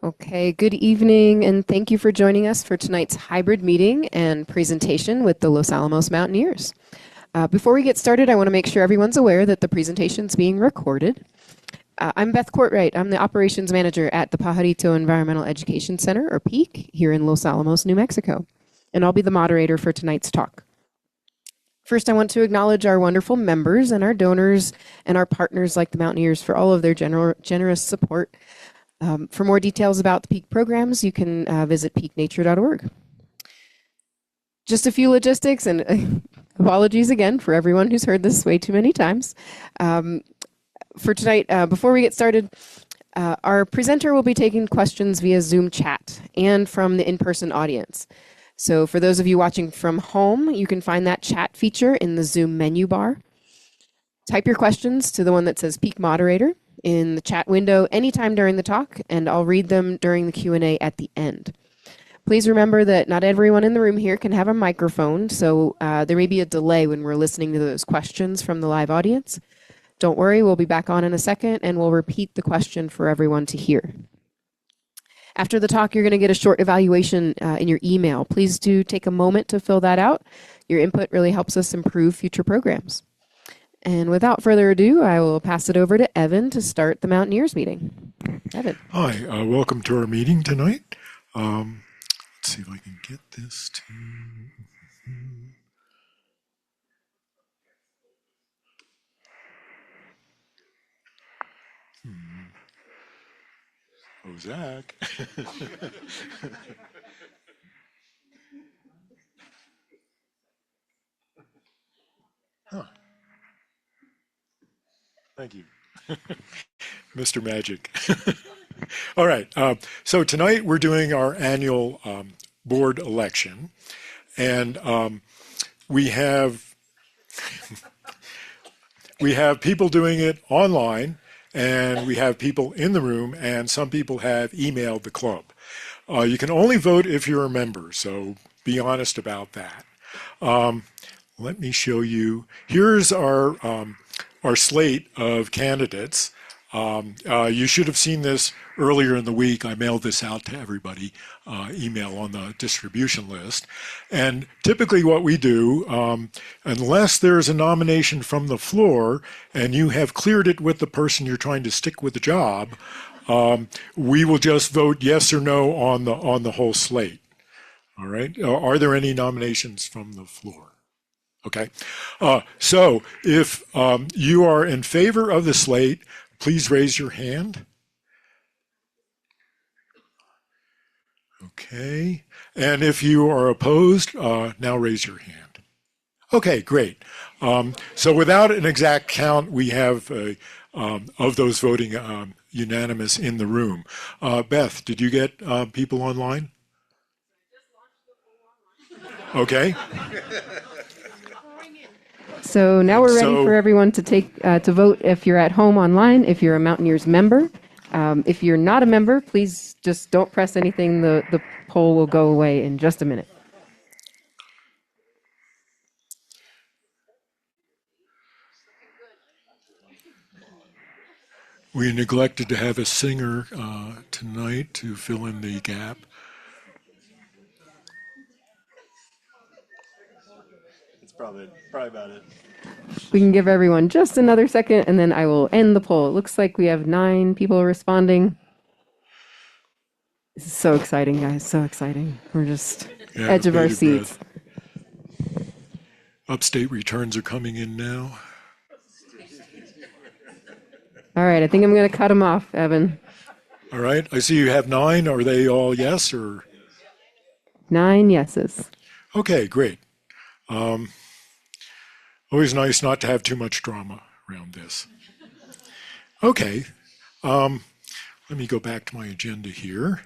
Okay, good evening, and thank you for joining us for tonight's hybrid meeting and presentation with the Los Alamos Mountaineers. Before we get started, I want to make sure everyone's aware that the presentation is being recorded. I'm Beth Courtwright. I'm the operations manager at the Pajarito Environmental Education Center, or PEAK, here in Los Alamos, New Mexico, and I'll be the moderator for tonight's talk. First, I want to acknowledge our wonderful members and our donors and our partners like the Mountaineers for all of their generous support. For more details about the PEAK programs, you can visit peaknature.org. Just a few logistics, and apologies again for everyone who's heard this way too many times. For tonight, before we get started, our presenter will be taking questions via Zoom chat and from the in-person audience. So for those of you watching from home, you can find that chat feature in the Zoom menu bar. Type your questions to the one that says PEAK Moderator in the chat window anytime during the talk, and I'll read them during the Q&A at the end. Please remember that not everyone in the room here can have a microphone, so there may be a delay when we're listening to those questions from the live audience. Don't worry, we'll be back on in a second, and we'll repeat the question for everyone to hear. After the talk, you're going to get a short evaluation in your email. Please do take a moment to fill that out. Your input really helps us improve future programs. And without further ado, I will pass it over to Evan to start the Mountaineers meeting. Evan. Hi, welcome to our meeting tonight. Let's see if I can get this to... Oh, Zach. Huh. Thank you. Mr. Magic. All right, so tonight we're doing our annual board election, and we have people doing it online, and we have people in the room, and some people have emailed the club. You can only vote if you're a member, so be honest about that. Let me show you. Here's our slate of candidates. You should have seen this earlier in the week. I mailed this out to everybody, email on the distribution list. And typically what we do, unless there's a nomination from the floor and you have cleared it with the person you're trying to stick with the job, we will just vote yes or no on the whole slate. All right. Are there any nominations from the floor? Okay. So if you are in favor of the slate, please raise your hand. Okay. And if you are opposed, now raise your hand. Okay, great. So without an exact count, we have of those voting unanimous in the room. Beth, did you get people online? Okay. So now we're ready for everyone to take to vote if you're at home online, if you're a Mountaineers member. If you're not a member, please just don't press anything. The poll will go away in just a minute. We neglected to have a singer tonight to fill in the gap. It's probably about it. We can give everyone just another second, and then I will end the poll. It looks like we have 9 people responding. This is so exciting, guys. So exciting. We're just edge of our seats. Upstate returns are coming in now. All right, I think I'm going to cut them off, Evan. All right, I see you have 9. Are they all yes or? 9 yeses. Okay, great. Always nice not to have too much drama around this. Okay, let me go back to my agenda here.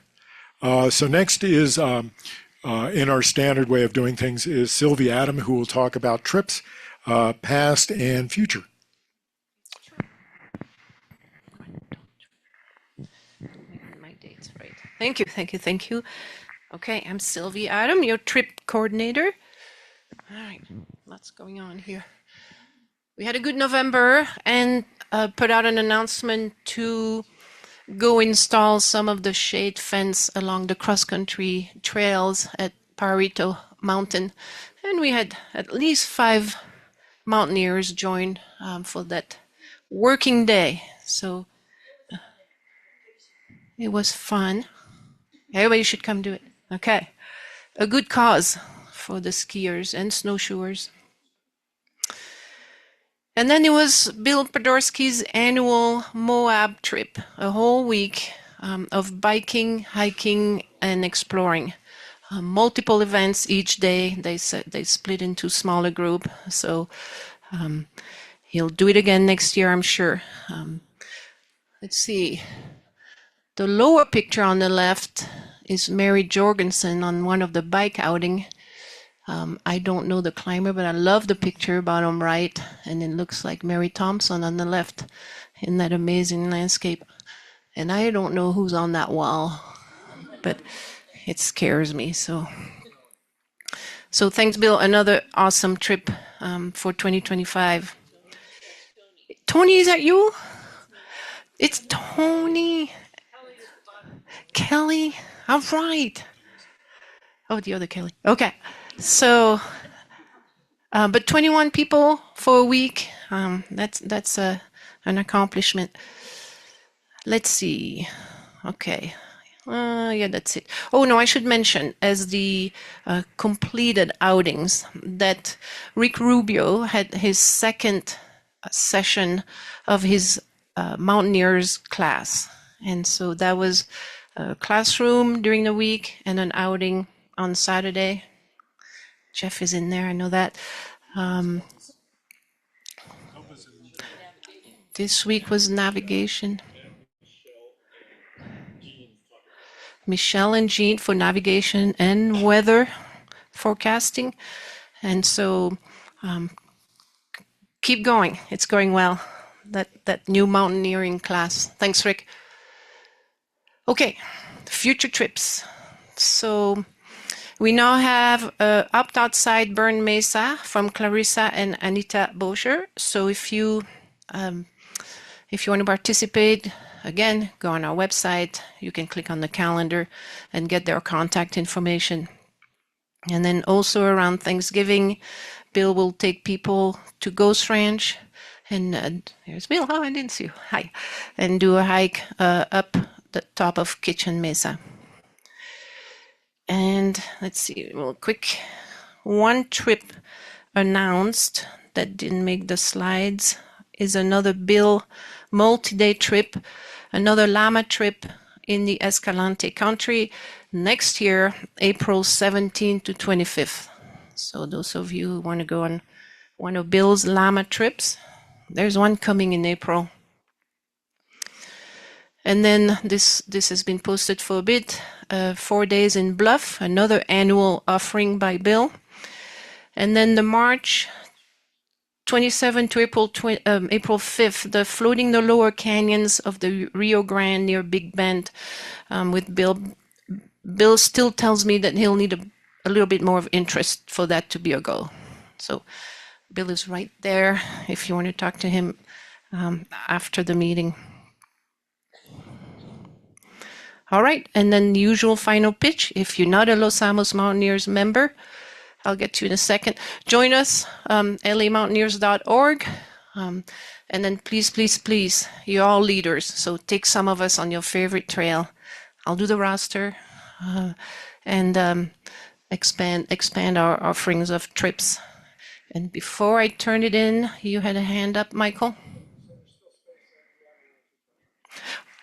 So next is, in our standard way of doing things, is Sylvie Adam, who will talk about trips, past and future. My dates right. Thank you. Okay, I'm Sylvie Adam, your trip coordinator. All right, what's going on here? We had a good November and put out an announcement to go install some of the shade fence along the cross-country trails at Parito Mountain. And we had at least 5 mountaineers join for that working day. So it was fun. Everybody should come do it. Okay. A good cause for the skiers and snowshoers. And then it was Bill Podorski's annual Moab trip, a whole week of biking, hiking, and exploring. Multiple events each day. They split into smaller group. So he'll do it again next year, I'm sure. Let's see. The lower picture on the left is Mary Jorgensen on one of the bike outing. I don't know the climber, but I love the picture, bottom right, and it looks like Mary Thompson on the left in that amazing landscape. And I don't know who's on that wall, but it scares me. So thanks, Bill. Another awesome trip for 2025. Tony, is that you? It's Tony. Kelly. All right. Oh, the other Kelly. Okay. So, but 21 people for a week, that's an accomplishment. Let's see. Okay. Yeah, that's it. Oh, no, I should mention as the completed outings that Rick Rubio had his second session of his Mountaineers class. And so that was a classroom during the week and an outing on Saturday. Jeff is in there, I know that. This week was navigation. Michelle and Jean for navigation and weather forecasting. And so keep going. It's going well. That new mountaineering class. Thanks, Rick. Okay, future trips. So we now have Opt Outside Burn Mesa from Clarissa and Anita Boscher. So if you want to participate, again, go on our website. You can click on the calendar and get their contact information. And then also around Thanksgiving, Bill will take people to Ghost Ranch. And here's Bill. Oh, I didn't see you. Hi. And do a hike up the top of Kitchen Mesa. And let's see, real quick. One trip announced that didn't make the slides is another Bill multi-day trip, another Lama trip in the Escalante country next year, April 17th to 25th. So those of you who want to go on one of Bill's Lama trips, there's one coming in April. And then this has been posted for a bit, 4 days in Bluff, another annual offering by Bill. And then the March 27 to April 5th, the Floating the Lower Canyons of the Rio Grande near Big Bend with Bill. Bill still tells me that he'll need a little bit more of interest for that to be a goal. So Bill is right there if you want to talk to him after the meeting. All right, and then the usual final pitch. If you're not a Los Alamos Mountaineers member, I'll get to you in a second. Join us, lamountaineers.org. And then please, please, please, you're all leaders. So take some of us on your favorite trail. I'll do the roster and expand our offerings of trips. And before I turn it in, you had a hand up, Michael.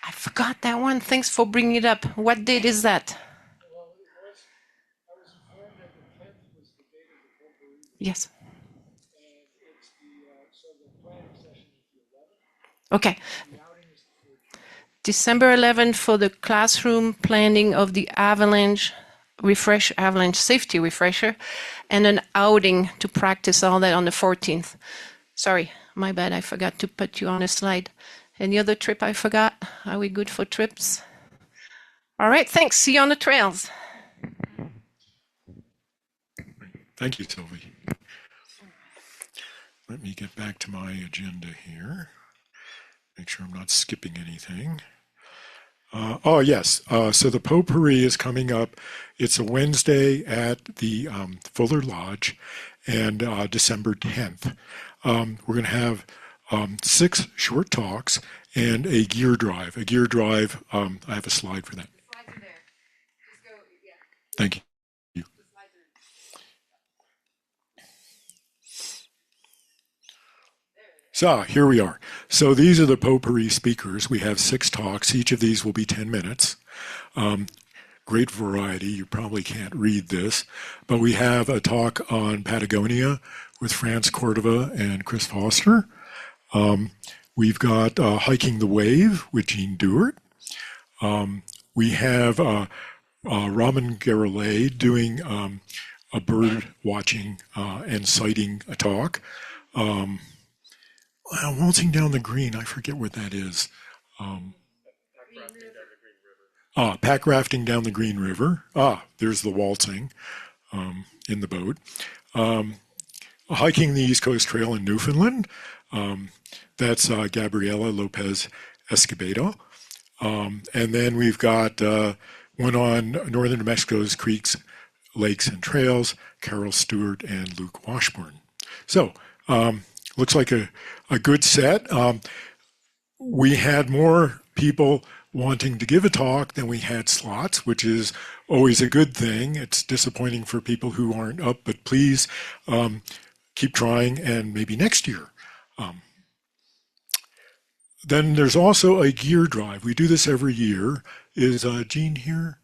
I forgot that one. Thanks for bringing it up. What date is that? Yes. Okay. December 11th for the classroom planning of the avalanche safety refresher, and an outing to practice all that on the 14th. Sorry, my bad. I forgot to put you on a slide. Any other trip I forgot? Are we good for trips? All right, thanks. See you on the trails. Thank you, Sylvie. Let me get back to my agenda here. Make sure I'm not skipping anything. Oh, yes. So the potpourri is coming up. It's a Wednesday at the Fuller Lodge, and December 10th. We're going to have 6 short talks and a gear drive. A gear drive, I have a slide for that. Thank you. So here we are. So these are the potpourri speakers. We have 6 talks. Each of these will be 10 minutes. Great variety. You probably can't read this, but we have a talk on Patagonia with France Cordova and Chris Foster. We've got Hiking the Wave with Jean Dewart. We have Raman Garolay doing a bird watching and sighting a talk. Waltzing down the green, I forget what that is. Pack rafting down the Green River. There's the waltzing in the boat. Hiking the East Coast Trail in Newfoundland. That's Gabriela Lopez Escobedo. And then we've got one on northern New Mexico's creeks, lakes, and trails, Carol Stewart and Luke Washburn. So, looks like a good set. We had more people wanting to give a talk than we had slots, which is always a good thing. It's disappointing for people who aren't up, but please keep trying, and maybe next year. Then there's also a gear drive. We do this every year. Is Jean here?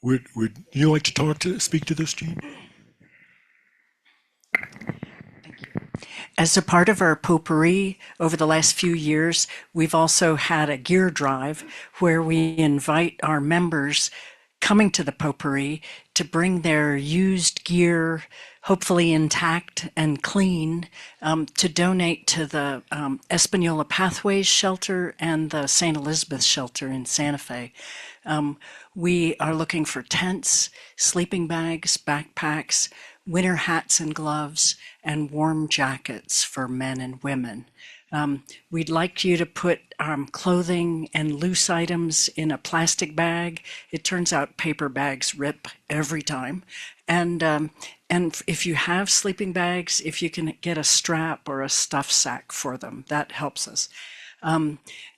Would you like to speak to this, Jean? As a part of our potpourri over the last few years, we've also had a gear drive where we invite our members coming to the potpourri to bring their used gear, hopefully intact and clean, to donate to the Espanola Pathways Shelter and the St. Elizabeth Shelter in Santa Fe. We are looking for tents, sleeping bags, backpacks, winter hats and gloves, and warm jackets for men and women. We'd like you to put clothing and loose items in a plastic bag. It turns out paper bags rip every time. And if you have sleeping bags, if you can get a strap or a stuff sack for them, that helps us.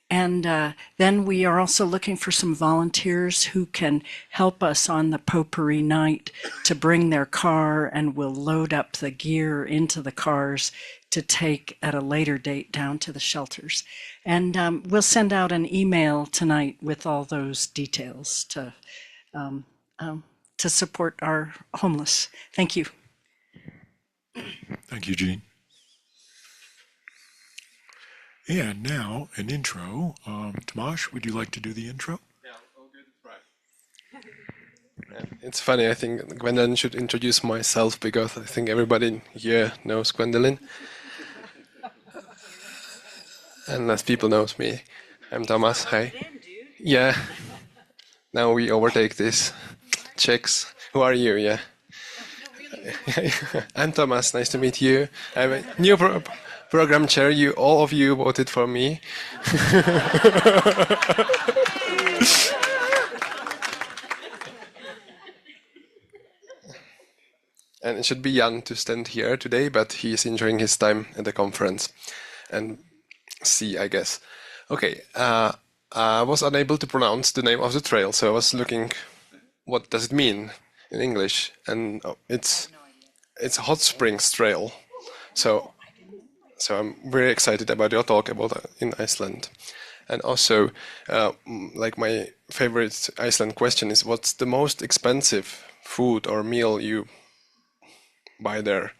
Then we are also looking for some volunteers who can help us on the potpourri night to bring their car, and we'll load up the gear into the cars to take at a later date down to the shelters. And we'll send out an email tonight with all those details to support our homeless. Thank you. Thank you, Jean. And now an intro. Tomasz, would you like to do the intro? Yeah, I'll get it right. It's funny, I think Gwendolyn should introduce myself because I think everybody here knows Gwendolyn. Unless people knows me. I'm Thomas, hi. Yeah. Now we overtake this. Czechs. Who are you? Yeah. I'm Thomas, nice to meet you. I'm a new program chair. All of you voted for me. And it should be Jan to stand here today, but he's enjoying his time at the conference. And see, I guess. Okay, I was unable to pronounce the name of the trail, so I was looking, what does it mean in English? And it's a hot springs trail. So I'm very excited about your talk about in Iceland. And also, like my favorite Iceland question is, what's the most expensive food or meal you buy there?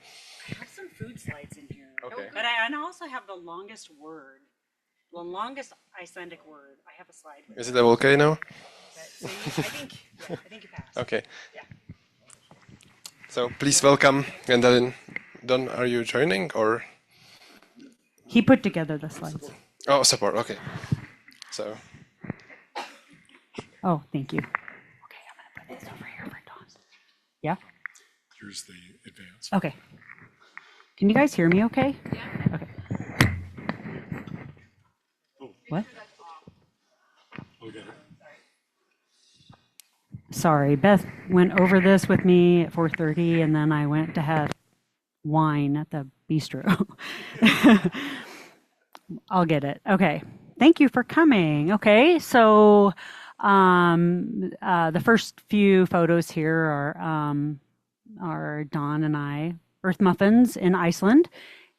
I have some food slides in here. Okay. But I also have the longest word, the longest Icelandic word. I have a slide with Is it a volcano? So I think you passed. Okay. Yeah. So please welcome Gwendolyn. Don, are you joining or? He put together the slides. Oh, support. Okay. So. Oh, thank you. Okay, I'm gonna put this over here for Don. Yeah. Here's the advance. Okay. Can you guys hear me? Okay. Yeah. Okay. What? Okay. Sorry, Beth went over this with me at 4:30, and then I went to have wine at the bistro. I'll get it. Okay. Thank you for coming. Okay, so the first few photos here are Don and I, Earth Muffins in Iceland.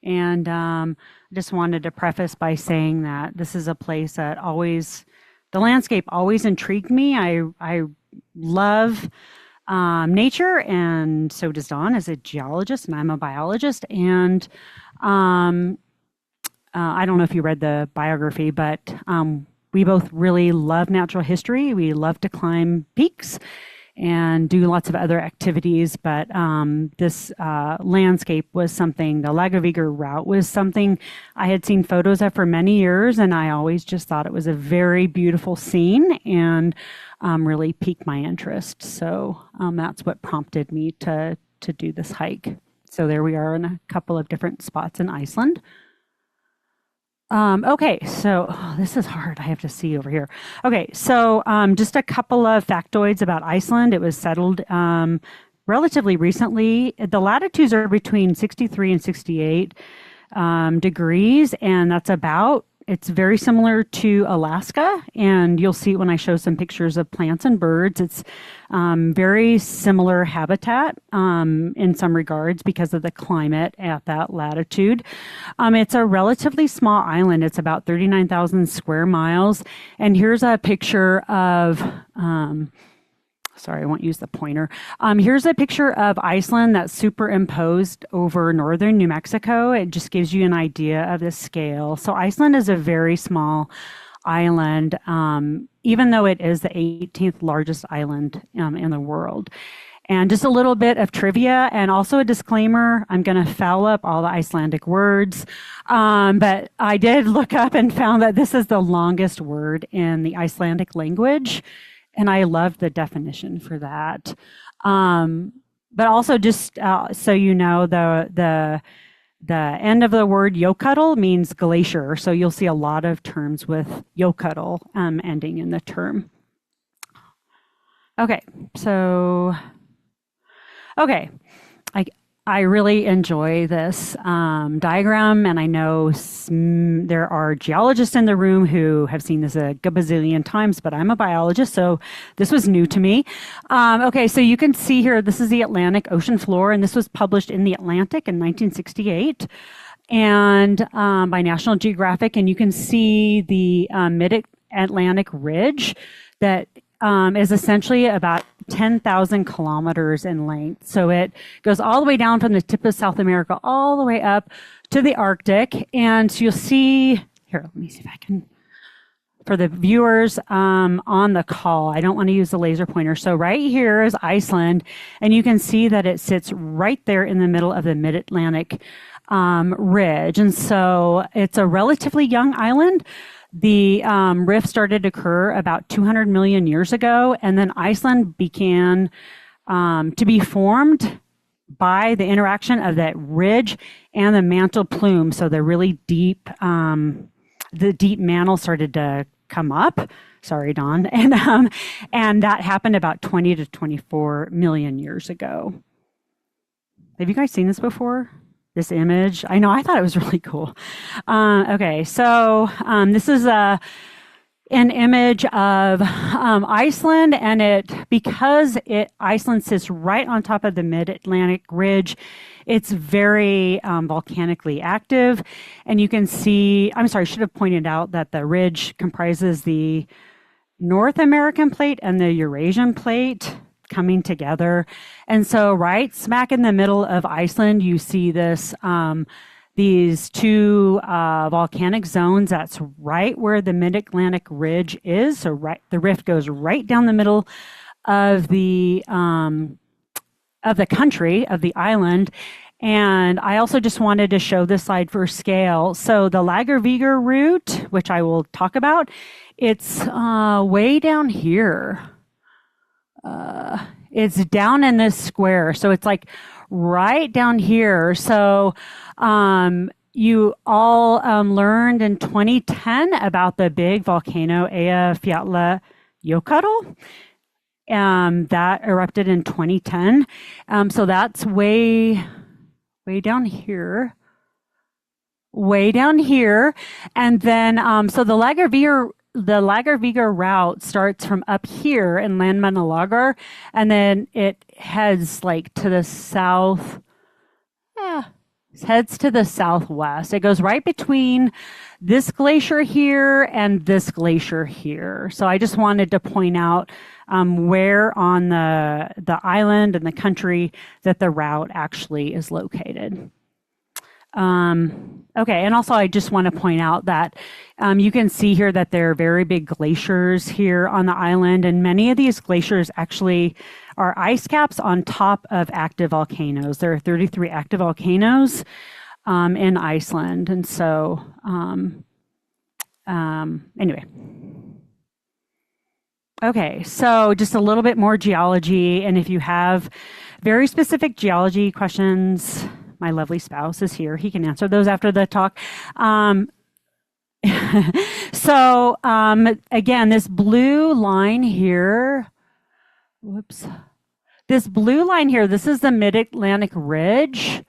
And just wanted to preface by saying that this is a place that the landscape always intrigued me. I love nature, and so does Don as a geologist, and I'm a biologist. And I don't know if you read the biography, but we both really love natural history. We love to climb peaks and do lots of other activities, but this landscape was something, the Laugavegur route was something I had seen photos of for many years, and I always just thought it was a very beautiful scene and really piqued my interest. So that's what prompted me to do this hike. So there we are in a couple of different spots in Iceland. Okay, so this is hard. I have to see over here. Okay, so just a couple of factoids about Iceland. It was settled relatively recently. The latitudes are between 63 and 68 degrees, and it's very similar to Alaska, and you'll see when I show some pictures of plants and birds. It's very similar habitat in some regards because of the climate at that latitude. It's a relatively small island. It's about 39,000 square miles, and here's a picture of sorry, I won't use the pointer. Here's a picture of Iceland that's superimposed over northern New Mexico. It just gives you an idea of the scale. So Iceland is a very small island, even though it is the 18th largest island in the world. And just a little bit of trivia and also a disclaimer, I'm going to foul up all the Icelandic words, but I did look up and found that this is the longest word in the Icelandic language. And I love the definition for that. But also just so you know, the end of the word Jökull means glacier. So you'll see a lot of terms with Jökull ending in the term. Okay, so, okay. I really enjoy this diagram, and I know there are geologists in the room who have seen this a gazillion times, but I'm a biologist, so this was new to me. Okay, so you can see here, this is the Atlantic ocean floor, and this was published in The Atlantic in 1968 and by National Geographic, and you can see the mid-Atlantic ridge that is essentially about 10,000 kilometers in length. So it goes all the way down from the tip of South America all the way up to the Arctic. And so you'll see, here, let me see if I can, for the viewers on the call, I don't want to use the laser pointer. So right here is Iceland, and you can see that it sits right there in the middle of the mid-Atlantic ridge. And so it's a relatively young island. The rift started to occur about 200 million years ago, and then Iceland began to be formed by the interaction of that ridge and the mantle plume. So the really deep, the deep mantle started to come up. Sorry, Don, and that happened about 20 to 24 million years ago. Have you guys seen this before? This image? I know, I thought it was really cool. Okay, so this is an image of Iceland, and because Iceland sits right on top of the mid-Atlantic ridge, it's very volcanically active. And you can see, I'm sorry, I should have pointed out that the ridge comprises the North American plate and the Eurasian plate coming together. And so right smack in the middle of Iceland, you see this, these two volcanic zones. That's right where the mid-Atlantic ridge is. So the rift goes right down the middle of the country, of the island. And I also just wanted to show this slide for scale. So the Laugavegur route, which I will talk about, it's way down here. It's down in this square. So it's like right down here. So you all learned in 2010 about the big volcano Eyjafjallajökull. that erupted in 2010. So that's way down here. Way down here. And then, so the Laugavegur route starts from up here in Landmannalaugar, and then it heads like to the south, heads to the southwest. It goes right between this glacier here and this glacier here. So I just wanted to point out where on the island and the country that the route actually is located. Okay, and also I just want to point out that you can see here that there are very big glaciers here on the island, and many of these glaciers actually are ice caps on top of active volcanoes. There are 33 active volcanoes in Iceland, and so anyway. Okay, so just a little bit more geology, and if you have very specific geology questions, my lovely spouse is here. He can answer those after the talk. So again, this blue line here, this blue line here, this is the Mid-Atlantic Ridge.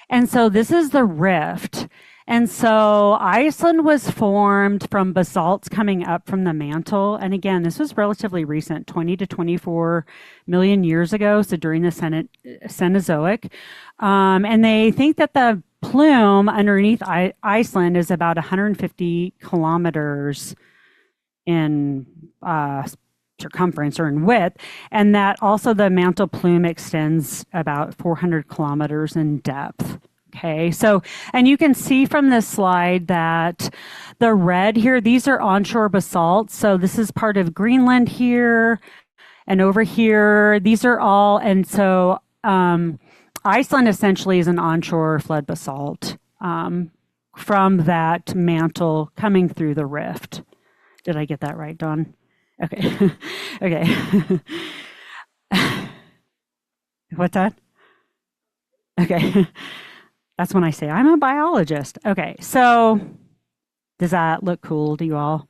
And so this is the rift. And so Iceland was formed from basalts coming up from the mantle. And again, this was relatively recent, 20 to 24 million years ago, so during the Cenozoic. And they think that the plume underneath Iceland is about 150 kilometers in circumference or in width, and that also the mantle plume extends about 400 kilometers in depth. Okay, so, and you can see from this slide that the red here, these are onshore basalts. So this is part of Greenland here and over here. These are all, and so Iceland essentially is an onshore flood basalt from that mantle coming through the rift. Did I get that right, Don? Okay, okay. What's that? Okay. That's when I say I'm a biologist. Okay, so does that look cool to you all?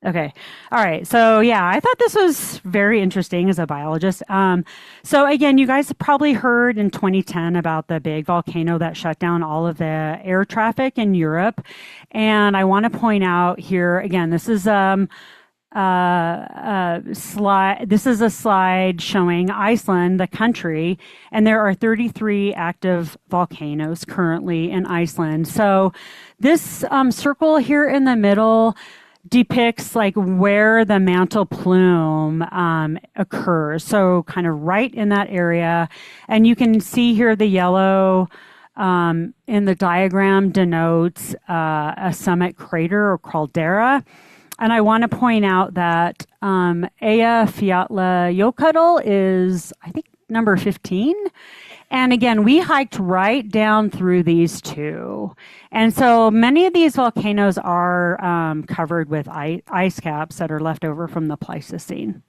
Okay, all right. So yeah, I thought this was very interesting as a biologist. So again, you guys have probably heard in 2010 about the big volcano that shut down all of the air traffic in Europe. And I want to point out here, again, this is slide. This is a slide showing Iceland, the country, and there are 33 active volcanoes currently in Iceland. So this circle here in the middle depicts like where the mantle plume occurs. So kind of right in that area, and you can see here the yellow in the diagram denotes a summit crater or caldera. And I want to point out that Eyjafjallajökull is, I think, number 15. And again, we hiked right down through these two. And so many of these volcanoes are covered with ice caps that are left over from the Pleistocene.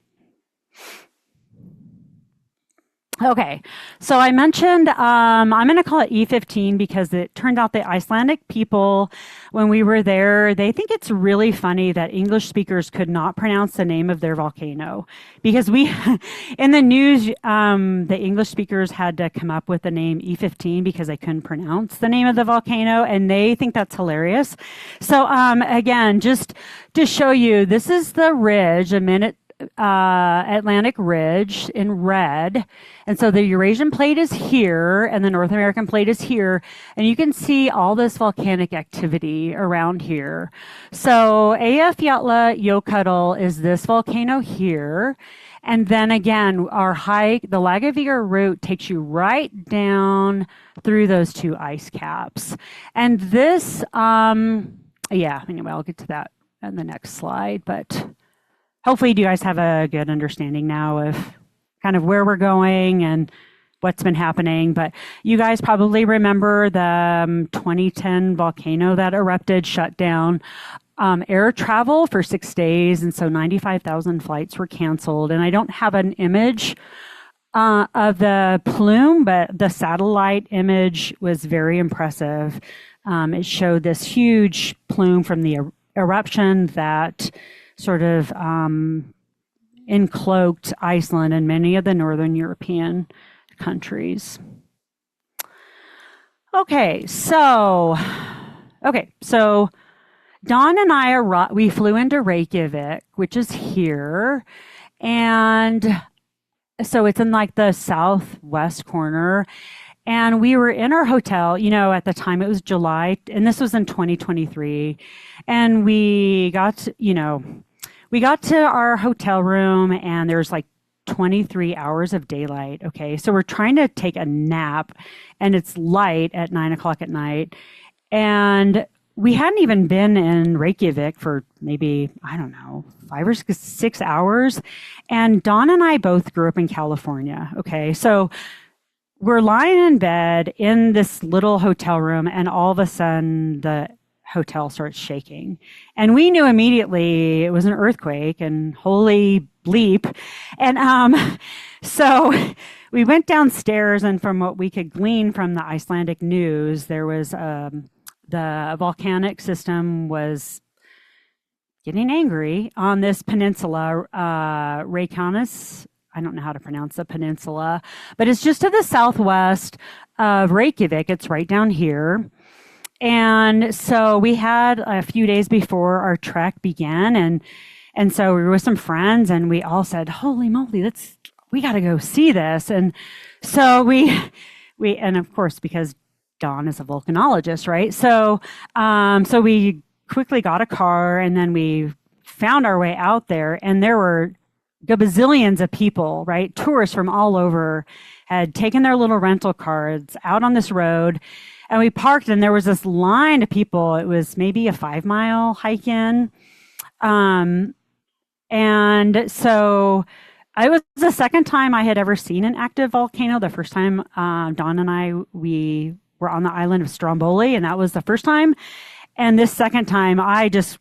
Okay, so I mentioned, I'm going to call it E15 because it turned out the Icelandic people, when we were there, they think it's really funny that English speakers could not pronounce the name of their volcano. Because in the news, the English speakers had to come up with the name E15 because they couldn't pronounce the name of the volcano, and they think that's hilarious. So again, just to show you, this is the ridge, Atlantic Ridge in red. And so the Eurasian plate is here and the North American plate is here. And you can see all this volcanic activity around here. So Eyjafjallajökull is this volcano here. And then again, our hike, the Laugavegur route takes you right down through those two ice caps. And this, yeah, anyway, I'll get to that in the next slide, but hopefully you guys have a good understanding now of kind of where we're going and what's been happening. But you guys probably remember the 2010 volcano that erupted, shut down air travel for 6 days. And so 95,000 flights were canceled. And I don't have an image of the plume, but the satellite image was very impressive. It showed this huge plume from the eruption that sort of encloaked Iceland and many of the northern European countries. Okay, so Don and I we flew into Reykjavik, which is here, and so it's in like the southwest corner. And we were in our hotel, at the time it was July, and this was in 2023. And we got to our hotel room, and there's like 23 hours of daylight. Okay. So we're trying to take a nap, and it's light at 9 o'clock at night. And we hadn't even been in Reykjavik for maybe, 5 or 6 hours. And Don and I both grew up in California. Okay. So we're lying in bed in this little hotel room, and all of a sudden the hotel starts shaking. And we knew immediately it was an earthquake, and holy bleep. And so we went downstairs, and from what we could glean from the Icelandic news, there was the volcanic system was getting angry on this peninsula, Reykjanes. I don't know how to pronounce the peninsula, but it's just to the southwest of Reykjavik. It's right down here. And so we had a few days before our trek began, and so we were with some friends, and we all said, "Holy moly, we got to go see this." And so we and of course, because Don is a volcanologist, right? So we quickly got a car, and then we found our way out there, and there were gazillions of people, right? Tourists from all over had taken their little rental cars out on this road, and we parked, and there was this line of people. It was maybe a 5-mile hike in. And so it was the second time I had ever seen an active volcano. The first time Don and we were on the island of Stromboli, and that was the first time. And this second time, I just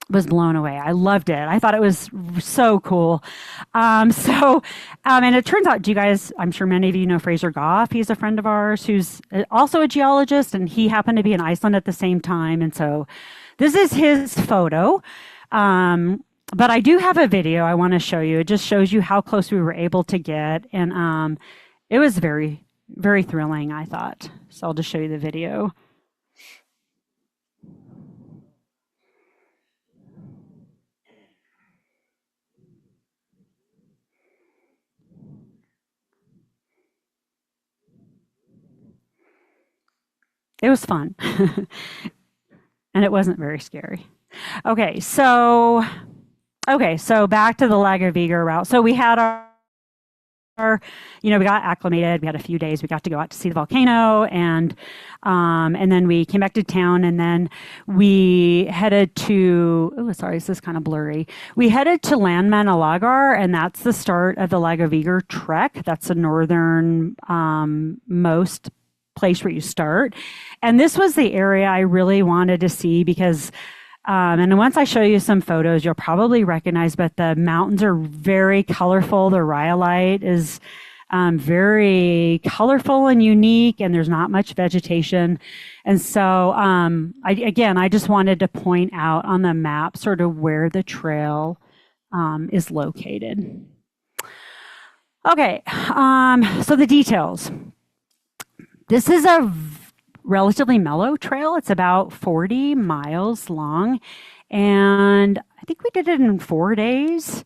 was blown away. I loved it. I thought it was so cool. And it turns out, I'm sure many of you know Fraser Goff. He's a friend of ours who's also a geologist, and he happened to be in Iceland at the same time. And so this is his photo. But I do have a video I want to show you. It just shows you how close we were able to get. And it was very, very thrilling, I thought. So I'll just show you the video. It was fun. And it wasn't very scary. Okay, so back to the Laugavegur route. So we had we got acclimated. We had a few days. We got to go out to see the volcano, and then we came back to town, and then we headed to. Oh, sorry, this is kind of blurry. We headed to Landmannalaugar, and that's the start of the Laugavegur trek. That's the northern most place where you start, and this was the area I really wanted to see because. And once I show you some photos, you'll probably recognize, but the mountains are very colorful. The rhyolite is very colorful and unique, and there's not much vegetation. And so, I just wanted to point out on the map sort of where the trail is located. Okay, so the details. This is a relatively mellow trail. It's about 40 miles long, and I think we did it in 4 days.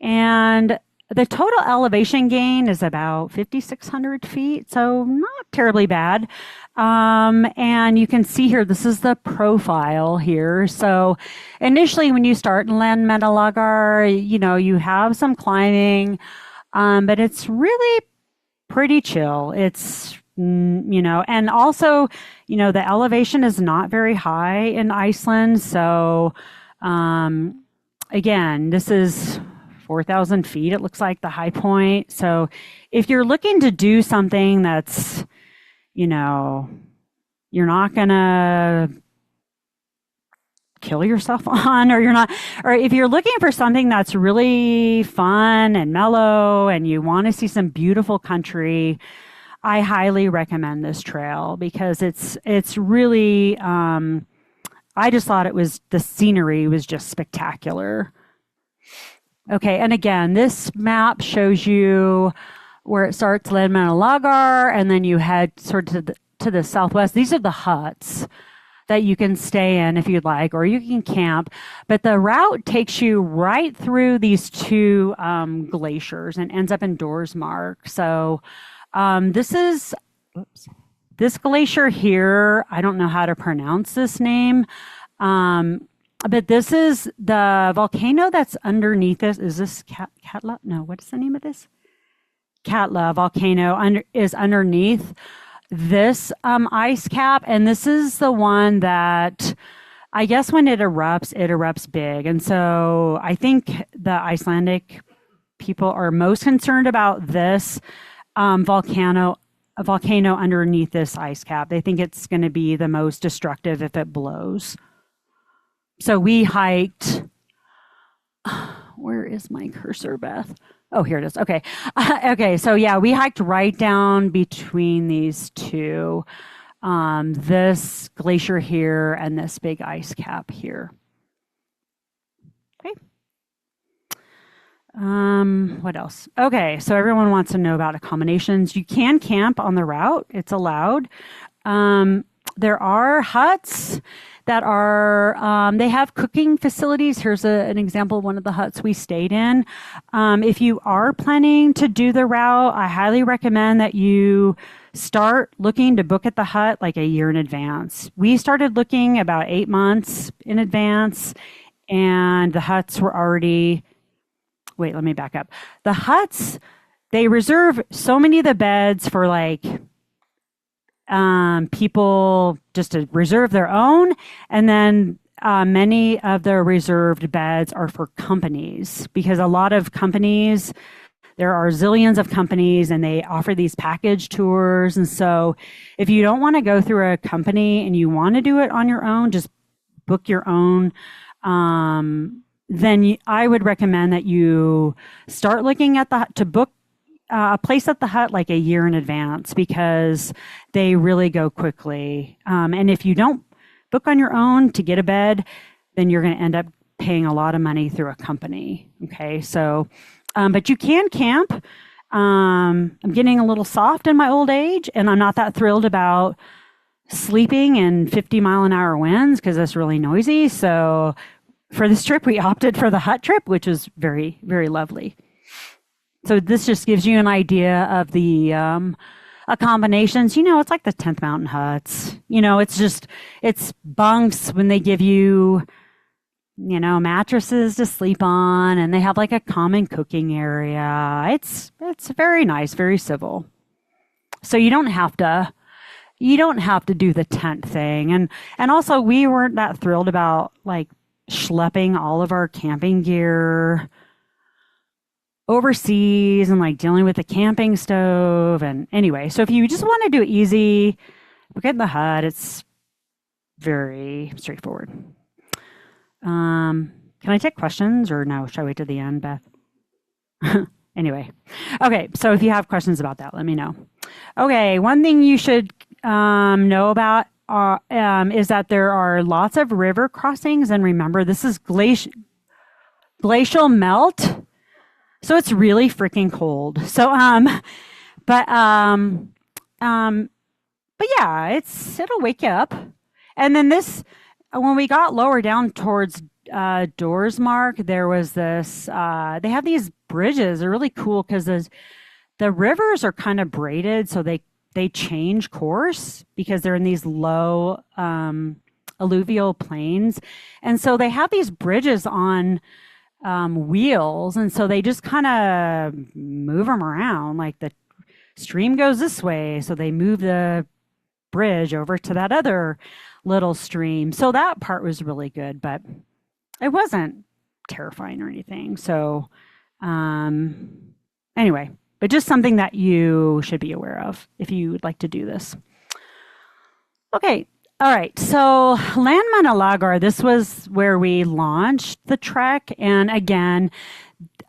And the total elevation gain is about 5,600 feet, so not terribly bad. And you can see here, this is the profile here. So initially, when you start in Landmannalaugar, you have some climbing, but it's really pretty chill. It's and also, the elevation is not very high in Iceland. So, again, this is 4,000 feet. It looks like the high point. So if you're looking to do something that's, you're not going to kill yourself on, or if you're looking for something that's really fun and mellow and you want to see some beautiful country, I highly recommend this trail because it's really, I just thought the scenery was just spectacular. Okay, and again, this map shows you where it starts, Landmannalaugar, and then you head sort of to the southwest. These are the huts that you can stay in if you'd like, or you can camp. But the route takes you right through these two glaciers and ends up in Þórsmörk. So this glacier here, I don't know how to pronounce this name, but this is the volcano that's underneath this. Is this Katla? No, what is the name of this? Katla volcano is underneath this ice cap, and this is the one that I guess when it erupts big. And so I think the Icelandic people are most concerned about this volcano underneath this ice cap. They think it's going to be the most destructive if it blows. So we hiked, where is my cursor, Beth? Oh, here it is. Okay. Okay. So yeah, we hiked right down between these two, this glacier here and this big ice cap here. Okay. What else? Okay. So everyone wants to know about accommodations. You can camp on the route. It's allowed. There are huts that are, they have cooking facilities. Here's an example of one of the huts we stayed in. If you are planning to do the route, I highly recommend that you start looking to book at the hut like a year in advance. We started looking about 8 months in advance, and the huts were already, wait, let me back up. The huts, they reserve so many of the beds for like, people just to reserve their own, and then many of the reserved beds are for companies, because a lot of companies, there are zillions of companies, and they offer these package tours. And so if you don't want to go through a company and you want to do it on your own, just book your own, then I would recommend that you start looking at to book a place at the hut like a year in advance, because they really go quickly. And if you don't book on your own to get a bed, then you're going to end up paying a lot of money through a company. Okay. So, but you can camp. I'm getting a little soft in my old age, and I'm not that thrilled about sleeping in 50-mile-an-hour winds because it's really noisy. So for this trip, we opted for the hut trip, which is very, very lovely. So this just gives you an idea of the accommodations. You know, it's like the 10th Mountain Huts. You know, it's bunks when they give you, you know, mattresses to sleep on, and they have like a common cooking area. It's very nice, very civil. So you don't have to do the tent thing. And also we weren't that thrilled about like schlepping all of our camping gear overseas and like dealing with the camping stove. And anyway, so if you just want to do it easy, look at the hut. It's very straightforward. Can I take questions, or no? Should I wait to the end, Beth? Anyway. Okay. So if you have questions about that, let me know. Okay. One thing you should know about is that there are lots of river crossings. And remember, this is glacial melt. So it's really freaking cold. So, but yeah, it'll wake you up. And then when we got lower down towards Þórsmörk, there was this, they have these bridges. They're really cool because the rivers are kind of braided. So they change course because they're in these low alluvial plains. And so they have these bridges on wheels, and so they just kind of move them around. Like the stream goes this way, so they move the bridge over to that other little stream. So that part was really good, but it wasn't terrifying or anything. So anyway, but just something that you should be aware of if you would like to do this. Okay. All right, so Landmannalaugar, this was where we launched the trek. And again,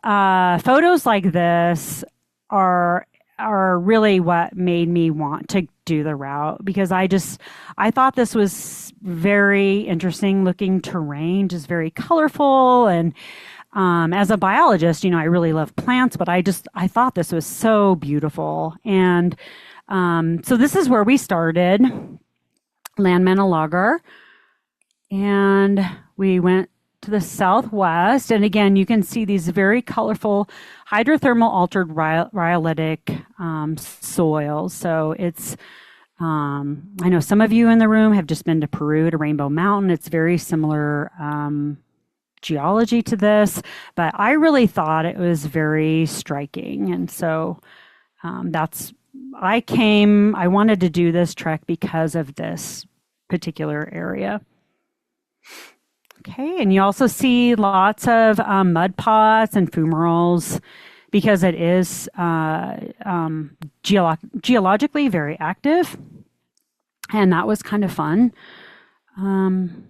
photos like this are really what made me want to do the route, because I thought this was very interesting looking terrain, just very colorful. And as a biologist, I really love plants, but I thought this was so beautiful. And so this is where we started, Landmannalaugar. And we went to the southwest. And again, you can see these very colorful hydrothermal altered rhyolitic soils. So it's, I know some of you in the room have just been to Peru, to Rainbow Mountain. It's very similar geology to this, but I really thought it was very striking. And so I wanted to do this trek because of this particular area. Okay, and you also see lots of mud pots and fumaroles because it is geologically very active, and that was kind of fun. And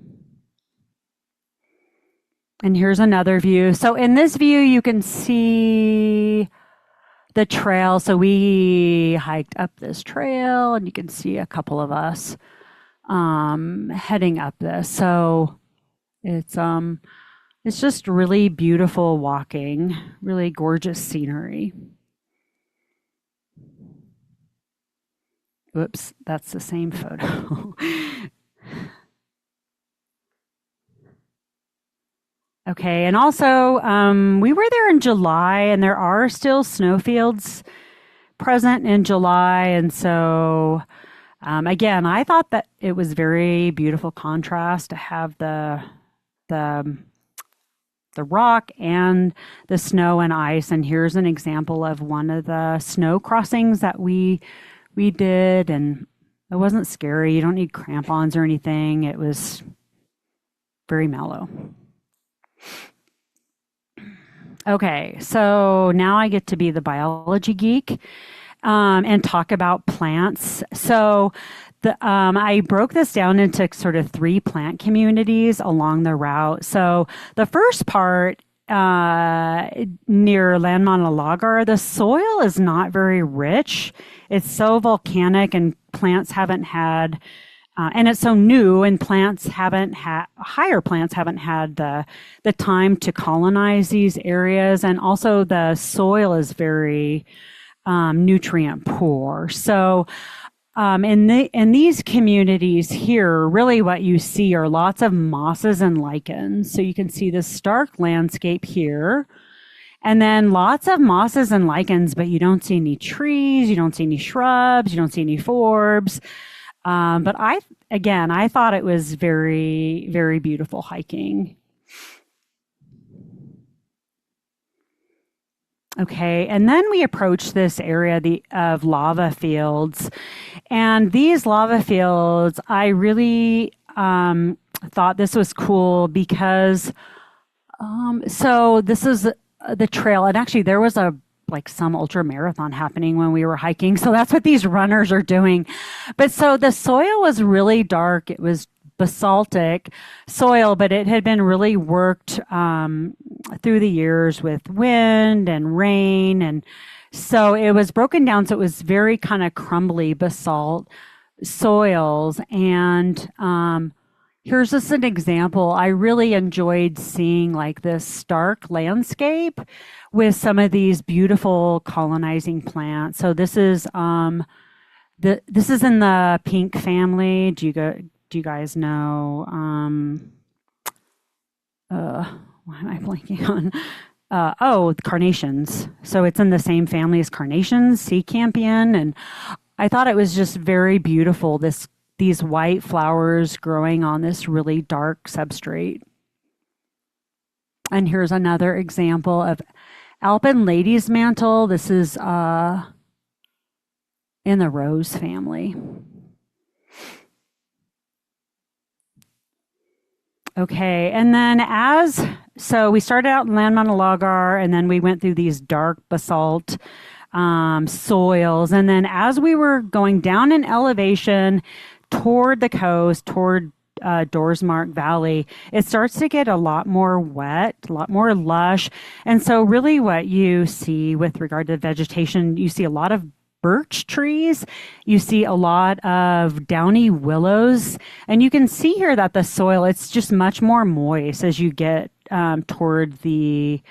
here's another view. So in this view, you can see the trail. So we hiked up this trail, and you can see a couple of us heading up this. So it's just really beautiful walking, really gorgeous scenery. Whoops, that's the same photo. Okay, and also we were there in July, and there are still snowfields present in July, and so again, I thought that it was very beautiful contrast to have the rock and the snow and ice. And here's an example of one of the snow crossings that we did, and it wasn't scary. You don't need crampons or anything. It was very mellow. Okay, so now I get to be the biology geek and talk about plants. So I broke this down into sort of 3 plant communities along the route. So the first part near Landmannalaugar, the soil is not very rich. It's so volcanic, and plants haven't had, and it's so new, and higher plants haven't had the time to colonize these areas. And also the soil is very nutrient poor. So in these communities here, really what you see are lots of mosses and lichens. So you can see this stark landscape here, and then lots of mosses and lichens, but you don't see any trees, you don't see any shrubs, you don't see any forbs. But I thought it was very, very beautiful hiking. Okay, and then we approached this area of lava fields. And these lava fields, I really thought this was cool because, so this is the trail. And actually there was some ultra marathon happening when we were hiking. So that's what these runners are doing. But so the soil was really dark. It was basaltic soil, but it had been really worked through the years with wind and rain. And so it was broken down. So it was very kind of crumbly basalt soils. And here's just an example. I really enjoyed seeing like this stark landscape with some of these beautiful colonizing plants. So this is this is in the pink family. Do you guys know? Why am I blanking on? Carnations. So it's in the same family as carnations, sea campion, and I thought it was just very beautiful. These white flowers growing on this really dark substrate. And here's another example of alpine lady's mantle. This is in the rose family. Okay, and then so we started out in Landmannalaugar, and then we went through these dark basalt soils. And then as we were going down in elevation toward the coast, toward Þórsmörk Valley, it starts to get a lot more wet, a lot more lush. And so really what you see with regard to vegetation, you see a lot of birch trees, you see a lot of downy willows, and you can see here that the soil, it's just much more moist as you get toward the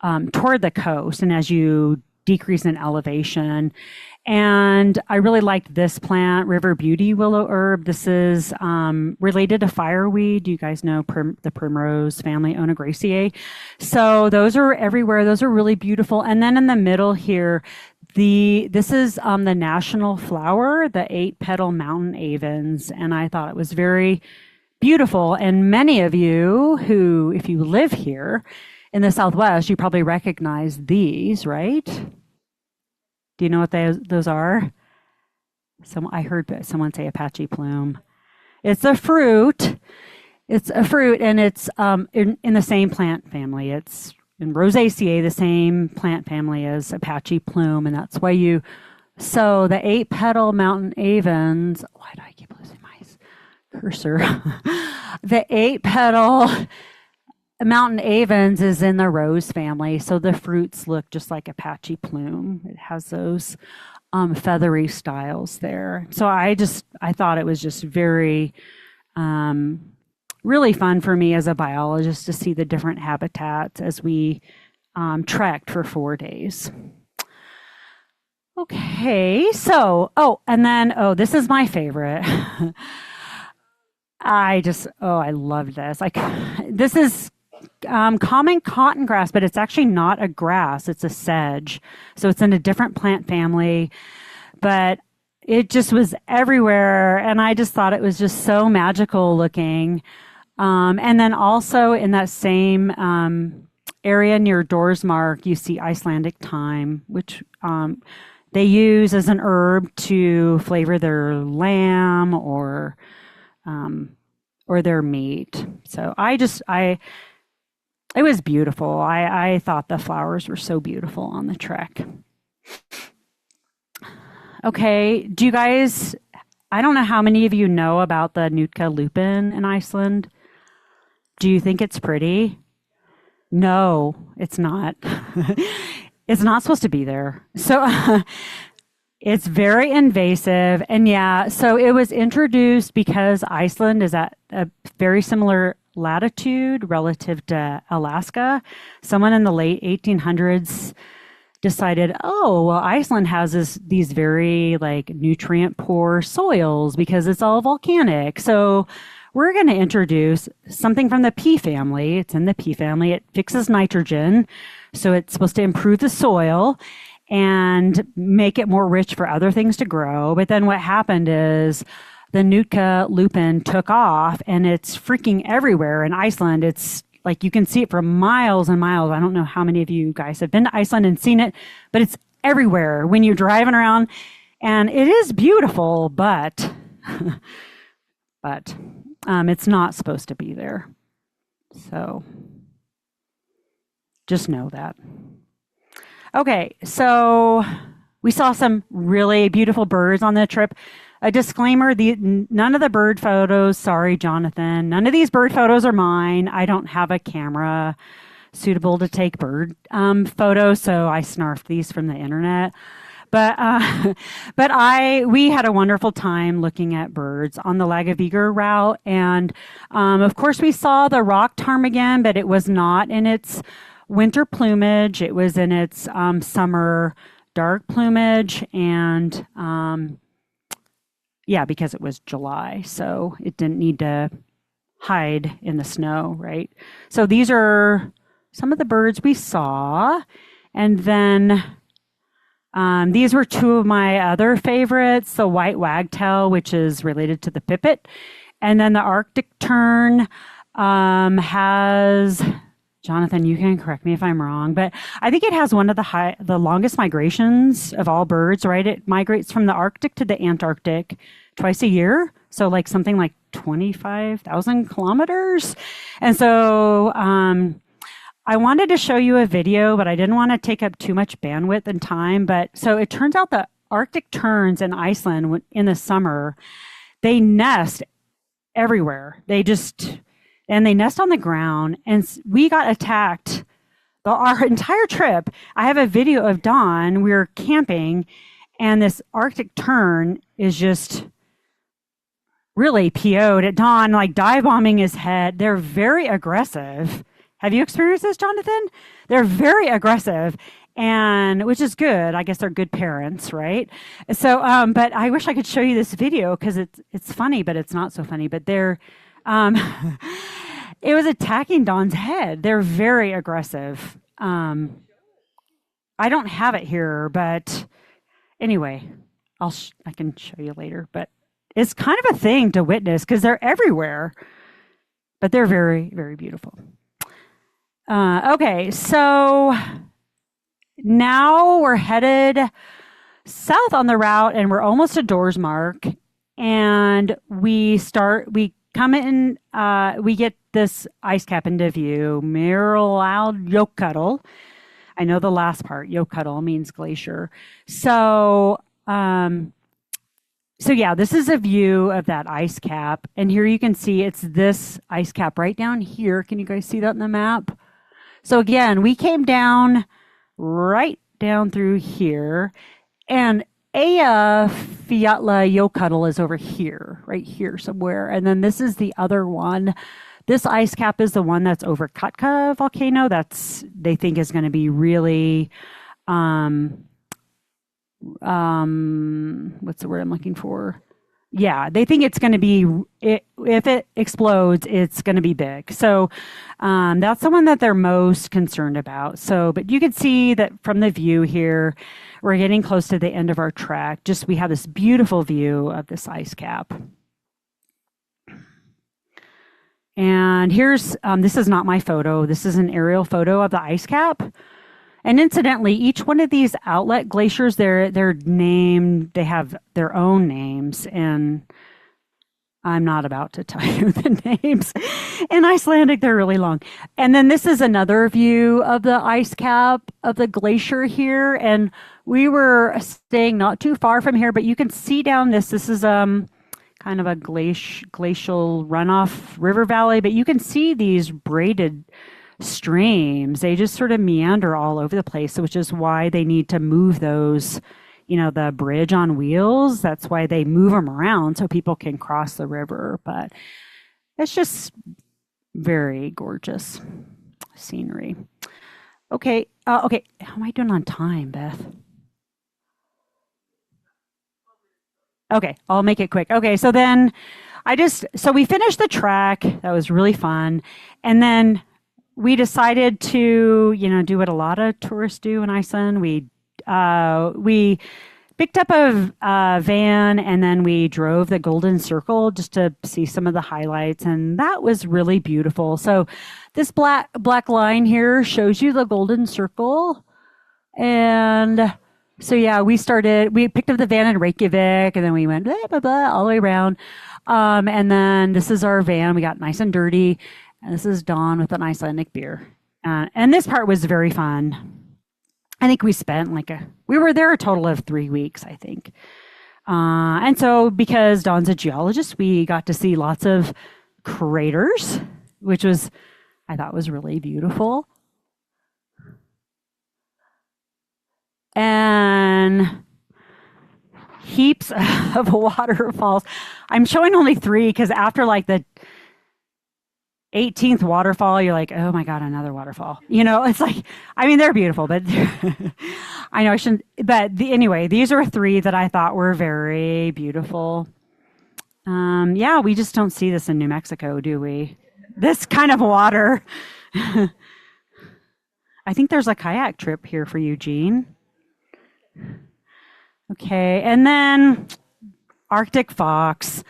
coast, and as you decrease in elevation. And I really liked this plant, river beauty willow herb. This is related to fireweed. Do you guys know the primrose family, Onagraceae? So those are everywhere. Those are really beautiful. And then in the middle here, this is the national flower, the 8-petal mountain avens. And I thought it was very beautiful. And many of you who, if you live here in the Southwest, you probably recognize these, right? Do you know what those are? I heard someone say Apache plume. It's a fruit. It's a fruit, and it's in the same plant family. It's in Rosaceae, the same plant family as Apache plume, and that's why so the 8-petal mountain avens, why do I keep losing my cursor? The 8-petal mountain avens is in the rose family, so the fruits look just like Apache plume. It has those feathery styles there. So I thought it was just very really fun for me as a biologist to see the different habitats as we trekked for 4 days. Okay, so this is my favorite. I love this. This is common cotton grass, but it's actually not a grass. It's a sedge. So it's in a different plant family, but it just was everywhere. And I just thought it was just so magical looking. And then also in that same area near Þórsmörk, you see Icelandic thyme, which they use as an herb to flavor their lamb or their meat. So it was beautiful. I thought the flowers were so beautiful on the trek. Okay, do you guys, I don't know how many of you know about the Nootka lupin in Iceland. Do you think it's pretty? No, it's not. It's not supposed to be there. So it's very invasive. And yeah, so it was introduced because Iceland is at a very similar latitude relative to Alaska. Someone in the late 1800s decided, Iceland has these very nutrient poor soils because it's all volcanic. So we're going to introduce something from the pea family. It's in the pea family. It fixes nitrogen. So it's supposed to improve the soil and make it more rich for other things to grow. But then what happened is the Nootka lupin took off, and it's freaking everywhere in Iceland. It's you can see it for miles and miles. I don't know how many of you guys have been to Iceland and seen it, but it's everywhere when you're driving around, and it is beautiful, but it's not supposed to be there. So just know that. Okay, so we saw some really beautiful birds on the trip. A disclaimer, none of the bird photos, sorry, Jonathan, none of these bird photos are mine. I don't have a camera suitable to take bird photos, so I snarfed these from the internet. But we had a wonderful time looking at birds on the Laugavegur route. And of course, we saw the rock ptarmigan, but it was not in its winter plumage. It was in its summer dark plumage. And because it was July, so it didn't need to hide in the snow, right? So these are some of the birds we saw. And then these were two of my other favorites, the white wagtail, which is related to the pipit. And then the Arctic tern has, Jonathan, you can correct me if I'm wrong, but I think it has one of the longest migrations of all birds, right? It migrates from the Arctic to the Antarctic twice a year. So something like 25,000 kilometers. And so I wanted to show you a video, but I didn't want to take up too much bandwidth and time. But so it turns out that Arctic terns in Iceland in the summer, they nest everywhere. They nest on the ground, and we got attacked our entire trip. I have a video of Don. We were camping, and this Arctic tern is just really PO'd at Don, dive bombing his head. They're very aggressive. Have you experienced this, Jonathan? They're very aggressive, and which is good. I guess they're good parents, right? So, but I wish I could show you this video because it's funny, but it's not so funny. But they're, it was attacking Don's head. They're very aggressive. I don't have it here, but anyway, I can show you later. But it's kind of a thing to witness because they're everywhere, but they're very, very beautiful. Okay, so now we're headed south on the route, and we're almost to Þórsmörk, and we come in, we get this ice cap into view, Mount. I know the last part, Jökull means glacier. So yeah, this is a view of that ice cap, and here you can see it's this ice cap right down here. Can you guys see that in the map? So again, we came down right down through here, and Eyjafjallajökull Jökull is over here, right here somewhere. And then this is the other one. This ice cap is the one that's over Katla volcano. They think is going to be really, what's the word I'm looking for? Yeah, they think it's going to be, if it explodes, it's going to be big. So that's the one that they're most concerned about. So, but you can see that from the view here, we're getting close to the end of our trek. We have this beautiful view of this ice cap. And here's, this is not my photo. This is an aerial photo of the ice cap. And incidentally, each one of these outlet glaciers, they're named, they have their own names, and I'm not about to tell you the names. In Icelandic, they're really long. And then this is another view of the ice cap of the glacier here, and we were staying not too far from here, but you can see down this is kind of a glacial runoff river valley, but you can see these braided streams. They just sort of meander all over the place, which is why they need to move those, the bridge on wheels. That's why they move them around so people can cross the river. But it's just very gorgeous scenery. Okay. Okay. How am I doing on time, Beth? Okay. I'll make it quick. Okay. So then so we finished the trek. That was really fun. And then we decided to, do what a lot of tourists do in Iceland. We picked up a van, and then we drove the Golden Circle just to see some of the highlights, and that was really beautiful. So this black line here shows you the Golden Circle. And so yeah, we picked up the van in Reykjavik, and then we went blah, blah, blah, all the way around. And then this is our van. We got nice and dirty. And this is Don with an Icelandic beer. And this part was very fun. I think we spent we were there a total of 3 weeks, I think. And so because Don's a geologist, we got to see lots of craters, which I thought was really beautiful. And heaps of waterfalls. I'm showing only 3 because after the 18th waterfall, you're like, oh my God, another waterfall. It's they're beautiful, but I know I shouldn't. But anyway, these are 3 that I thought were very beautiful. Yeah, we just don't see this in New Mexico, do we? This kind of water. I think there's a kayak trip here for Eugene. Okay, and then Arctic fox.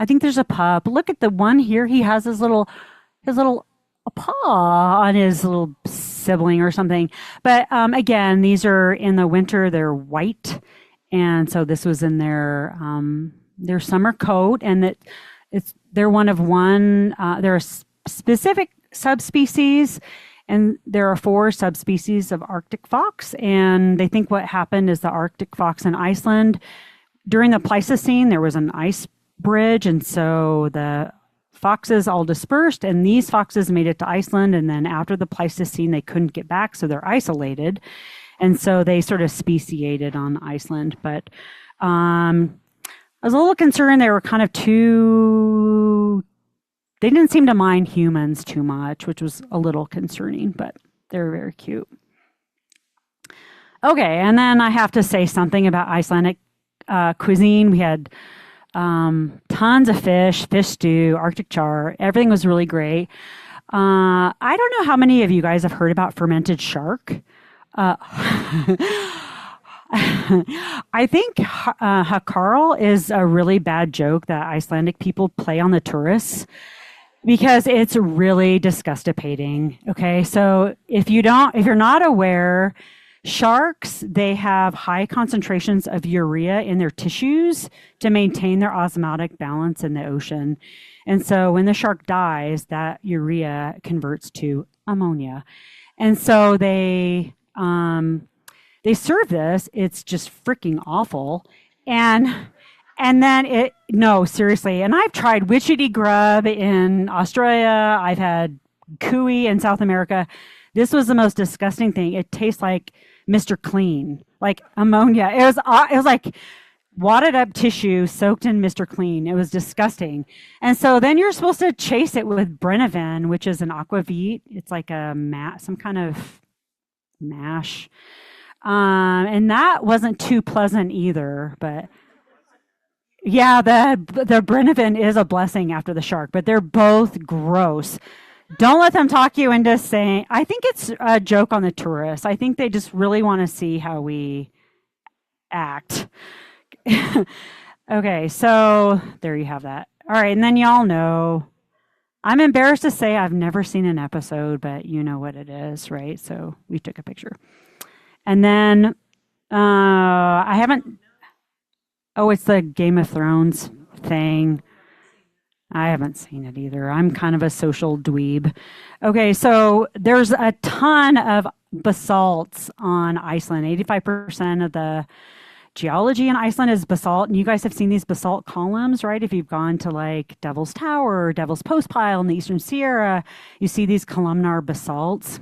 I think there's a pup. Look at the one here. He has his little paw on his little sibling or something. But again, these are in the winter. They're white, and so this was in their summer coat. And they're one of one. They're a specific subspecies, and there are 4 subspecies of Arctic fox. And they think what happened is the Arctic fox in Iceland during the Pleistocene, there was an ice bridge, and so the foxes all dispersed, and these foxes made it to Iceland, and then after the Pleistocene they couldn't get back, so they're isolated, and so they sort of speciated on Iceland. But I was a little concerned they were kind of too they didn't seem to mind humans too much, which was a little concerning, but they're very cute. Okay, and then I have to say something about Icelandic cuisine. We had tons of fish stew, Arctic char. Everything was really great. I don't know how many of you guys have heard about fermented shark. I think hakarl is a really bad joke that Icelandic people play on the tourists because it's really disgustipating. Okay, so if you're not aware, sharks, they have high concentrations of urea in their tissues to maintain their osmotic balance in the ocean. And so when the shark dies, that urea converts to ammonia. And so they serve this. It's just freaking awful. And then no, seriously. And I've tried witchetty grub in Australia. I've had cuy in South America. This was the most disgusting thing. It tastes like Mr. Clean, like ammonia. It was like wadded up tissue soaked in Mr. Clean. It was disgusting. And so then you're supposed to chase it with Brennivin, which is an aquavit. It's like some kind of mash. And that wasn't too pleasant either, but yeah, the Brennivin is a blessing after the shark, but they're both gross. Don't let them talk you into saying, I think it's a joke on the tourists. I think they just really want to see how we act. Okay, so there you have that. All right, and then y'all know, I'm embarrassed to say I've never seen an episode, but you know what it is, right? So we took a picture. And then I haven't, it's the Game of Thrones thing. I haven't seen it either. I'm kind of a social dweeb. Okay, so there's a ton of basalts on Iceland. 85% of the geology in Iceland is basalt. And you guys have seen these basalt columns, right? If you've gone to like Devil's Tower or Devil's Postpile in the Eastern Sierra, you see these columnar basalts.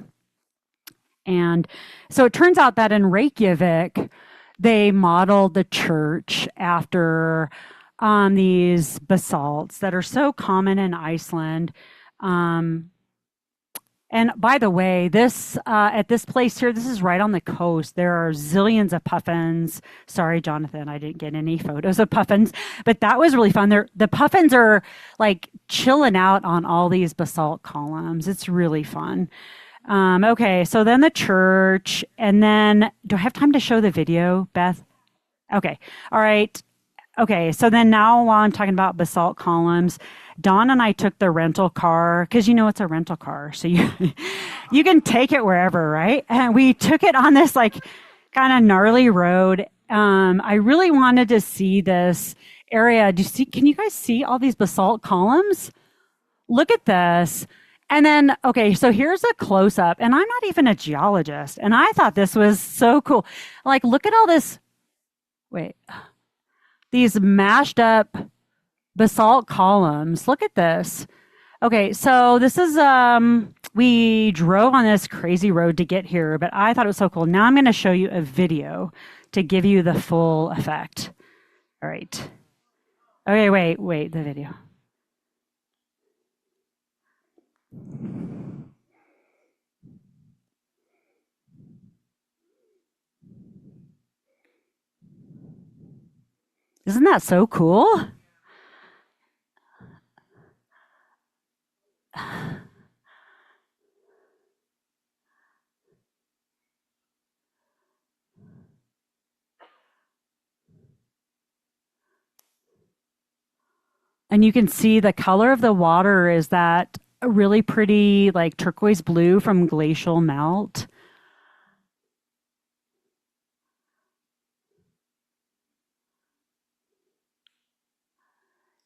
And so it turns out that in Reykjavik, they modeled the church after these basalts that are so common in Iceland. And by the way, this at this place here, this is right on the coast. There are zillions of puffins. Sorry, Jonathan, I didn't get any photos of puffins, but that was really fun. The puffins are like chilling out on all these basalt columns. It's really fun. Okay, so then the church, and then, do I have time to show the video, Beth? Okay, all right. Okay, so then now while I'm talking about basalt columns, Don and I took the rental car, because you know it's a rental car, so you can take it wherever, right? And we took it on this like kind of gnarly road. I really wanted to see this area. Can you guys see all these basalt columns? Look at this. And then, okay, so here's a close-up, and I'm not even a geologist, and I thought this was so cool. Like, look at all this, these mashed up basalt columns. Look at this. Okay, so this is, we drove on this crazy road to get here, but I thought it was so cool. Now I'm going to show you a video to give you the full effect. All right. Okay, wait, the video. Isn't that so cool? And you can see the color of the water is that a really pretty like turquoise blue from glacial melt.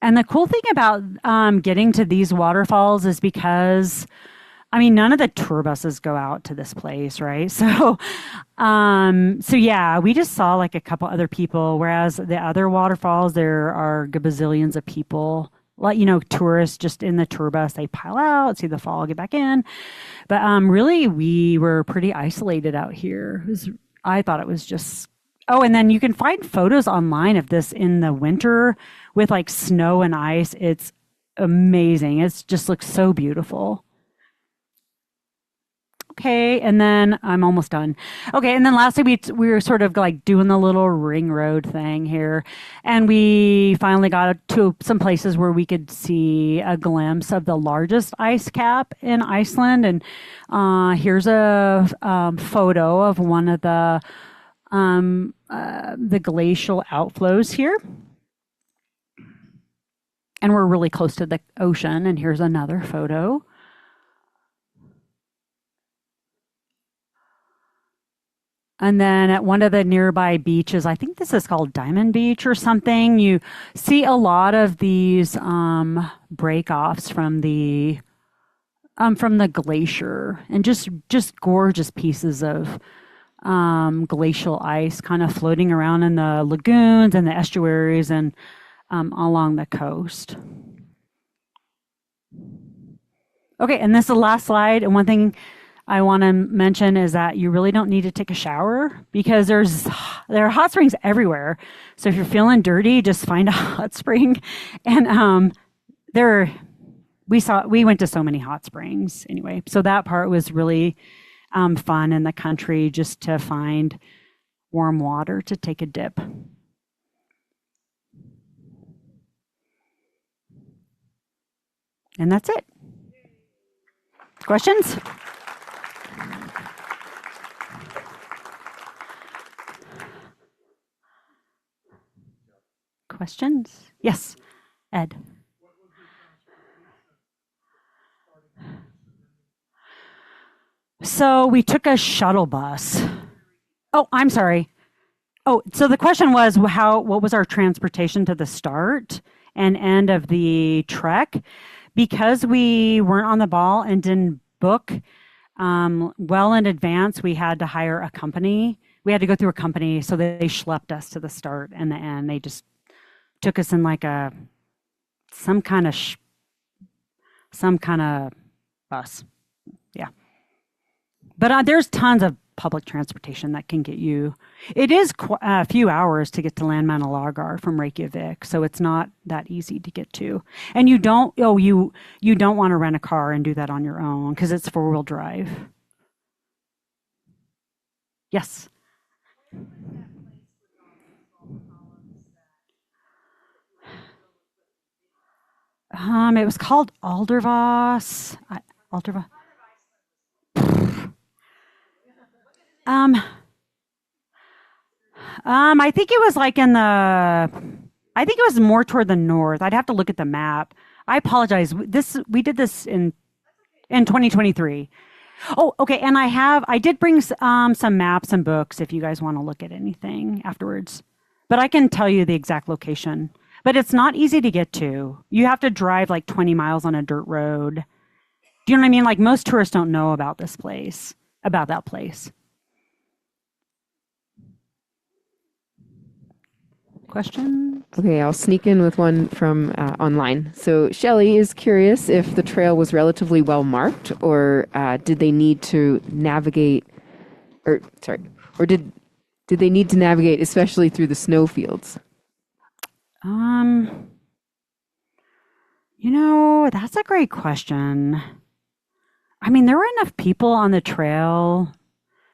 And the cool thing about getting to these waterfalls is because, I mean, none of the tour buses go out to this place, right? So yeah, we just saw like a couple other people, whereas the other waterfalls, there are gazillions of people, like, you know, tourists just in the tour bus, they pile out, see the fall, get back in. But really, we were pretty isolated out here. I thought it was just, and then you can find photos online of this in the winter with like snow and ice. It's amazing. It just looks so beautiful. Okay, and then I'm almost done. Okay, and then lastly, we were sort of like doing the little ring road thing here, and we finally got to some places where we could see a glimpse of the largest ice cap in Iceland. And here's a photo of one of the glacial outflows here. And we're really close to the ocean. And here's another photo. And then at one of the nearby beaches, I think this is called Diamond Beach or something, you see a lot of these break-offs from the glacier, and just gorgeous pieces of glacial ice kind of floating around in the lagoons and the estuaries and along the coast. Okay, and this is the last slide. And one thing I want to mention is that you really don't need to take a shower because there are hot springs everywhere. So if you're feeling dirty, just find a hot spring. And we went to so many hot springs anyway. So that part was really fun in the country, just to find warm water to take a dip. And that's it. Questions? Questions? Yes, Ed. So we took a shuttle bus. Oh, I'm sorry. Oh, so the question was what was our transportation to the start and end of the trek? Because we weren't on the ball and didn't book well in advance, we had to hire a company. We had to go through a company, so they schlepped us to the start and the end. They just took us in like some kind of bus. Yeah. But there's tons of public transportation that can get you. It is a few hours to get to Landmannalaugar from Reykjavik, so it's not that easy to get to. And you don't want to rent a car and do that on your own because it's 4-wheel drive. Yes. It was called Aldervoss. I think it was like I think it was more toward the north. I'd have to look at the map. I apologize. We did this in 2023. Oh, okay. And I did bring some maps and books if you guys want to look at anything afterwards. But I can tell you the exact location. But it's not easy to get to. You have to drive like 20 miles on a dirt road. Do you know what I mean? Like most tourists don't know about that place. Questions? Okay, I'll sneak in with one from online. So Shelley is curious if the trail was relatively well marked, or did they need to navigate, or did they need to navigate especially through the snowfields? That's a great question. I mean, there were enough people on the trail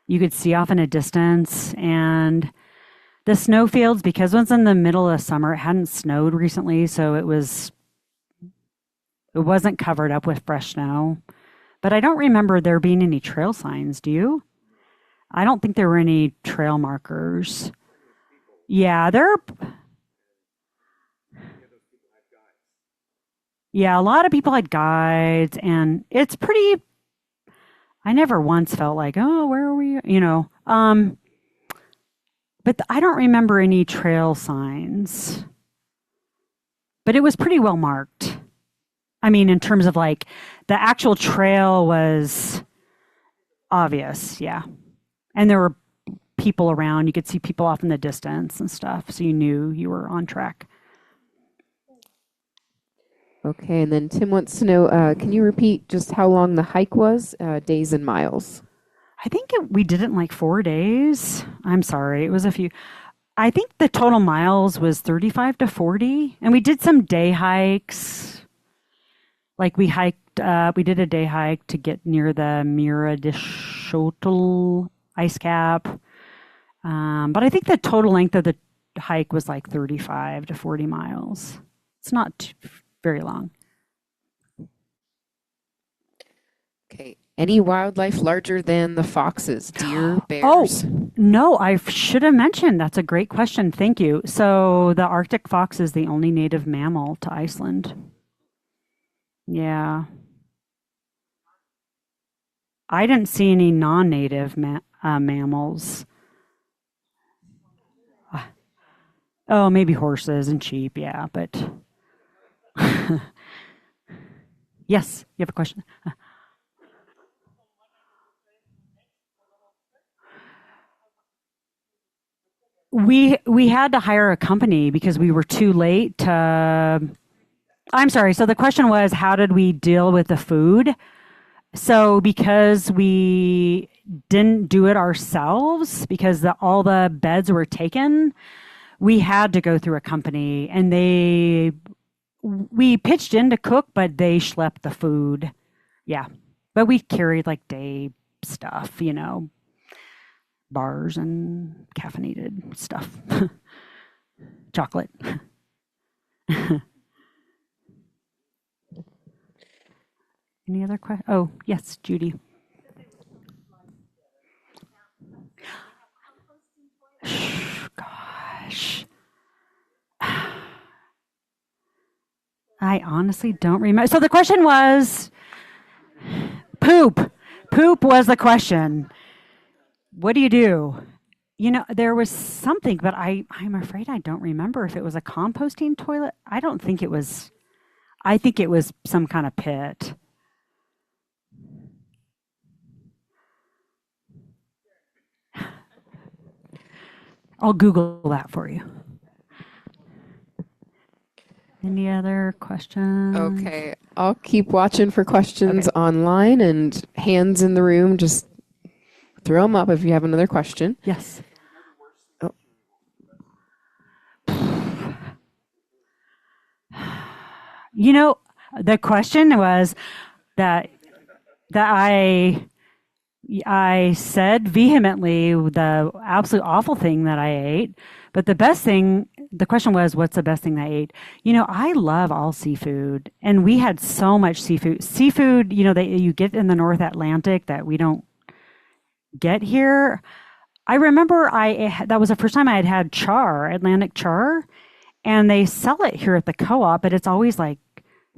you could see off in a distance, and the snowfields, because it was in the middle of summer, it hadn't snowed recently, so it wasn't covered up with fresh snow. But I don't remember there being any trail signs, do you? I don't think there were any trail markers. Yeah, a lot of people had guides, and it's pretty, I never once felt like, oh, where are we? But I don't remember any trail signs. But it was pretty well marked. I mean, in terms of like, the actual trail was obvious, yeah. And there were people around. You could see people off in the distance and stuff, so you knew you were on track. Okay, and then Tim wants to know, can you repeat just how long the hike was, days and miles? I think we did it in like 4 days. I'm sorry, it was a few. I think the total miles was 35 to 40, and we did some day hikes. Like we hiked, we did a day hike to get near the Mira de Schotel ice cap. But I think the total length of the hike was like 35 to 40 miles. It's not very long. Okay. Any wildlife larger than the foxes? Deer, bears? Oh, no, I should have mentioned. That's a great question. Thank you. So the Arctic fox is the only native mammal to Iceland. Yeah. I didn't see any non-native mammals. Oh, maybe horses and sheep, yeah, but yes, you have a question? We had to hire a company because we were too late to. I'm sorry. So the question was, how did we deal with the food? So because we didn't do it ourselves, because all the beds were taken, we had to go through a company, and we pitched in to cook, but they schlepped the food. Yeah. But we carried like day stuff, bars and caffeinated stuff. Chocolate. Any other questions? Oh, yes, Judy. Gosh. I honestly don't remember. So the question was poop. Poop was the question. What do you do? There was something, but I'm afraid I don't remember if it was a composting toilet. I don't think it was. I think it was some kind of pit. I'll Google that for you. Any other questions? Okay, I'll keep watching for questions online, and hands in the room, just throw them up if you have another question. Yes. Oh. The question was that I said vehemently the absolute awful thing that I ate, but the question was, what's the best thing I ate? I love all seafood, and we had so much seafood. Seafood, that you get in the North Atlantic that we don't get here. I remember that was the first time I had had char, Atlantic char, and they sell it here at the co-op, but it's always like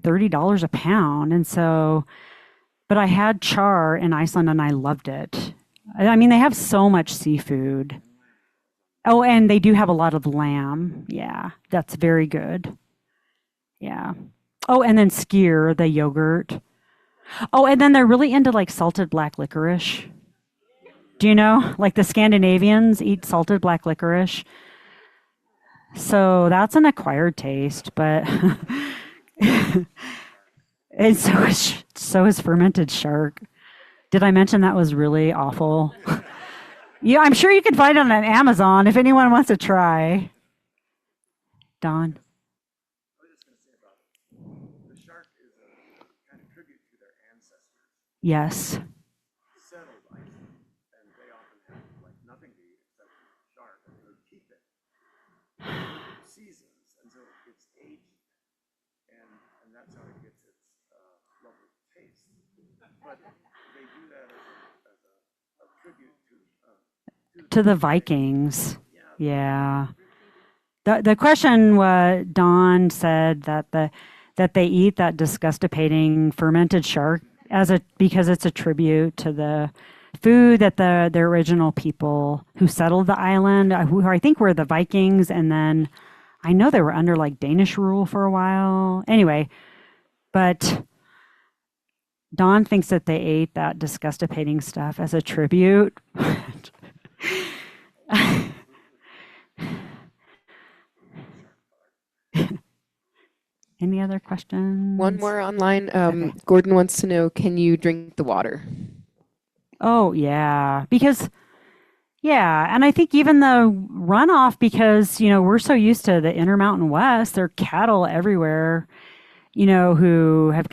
$30 a pound, and so. But I had char in Iceland and I loved it. I mean, they have so much seafood. Oh, and they do have a lot of lamb. Yeah, that's very good. Yeah. Oh, and then skyr, the yogurt. Oh, and then they're really into like salted black licorice. Do you know? Like the Scandinavians eat salted black licorice. So that's an acquired taste, but and so is fermented shark. Did I mention that was really awful? Yeah, I'm sure you can find it on Amazon if anyone wants to try. Don? I was just going to say about the shark is a kind of tribute to their ancestors. Yes. Settled Iceland, and they often have like nothing to eat except shark, and they would keep it for seasons until it's aged, and that's how it gets its lovely taste. But they do that as a tribute to the Vikings. Yeah. The question was, Don said that they eat that disgustipating fermented shark because it's a tribute to the food that the original people who settled the island, who I think were the Vikings, and then I know they were under like Danish rule for a while. Anyway, but Don thinks that they ate that disgustipating stuff as a tribute. Any other questions? One more online. Okay. Gordon wants to know, can you drink the water? Oh, yeah. And I think even the runoff, because, we're so used to the Intermountain West, there are cattle everywhere. who have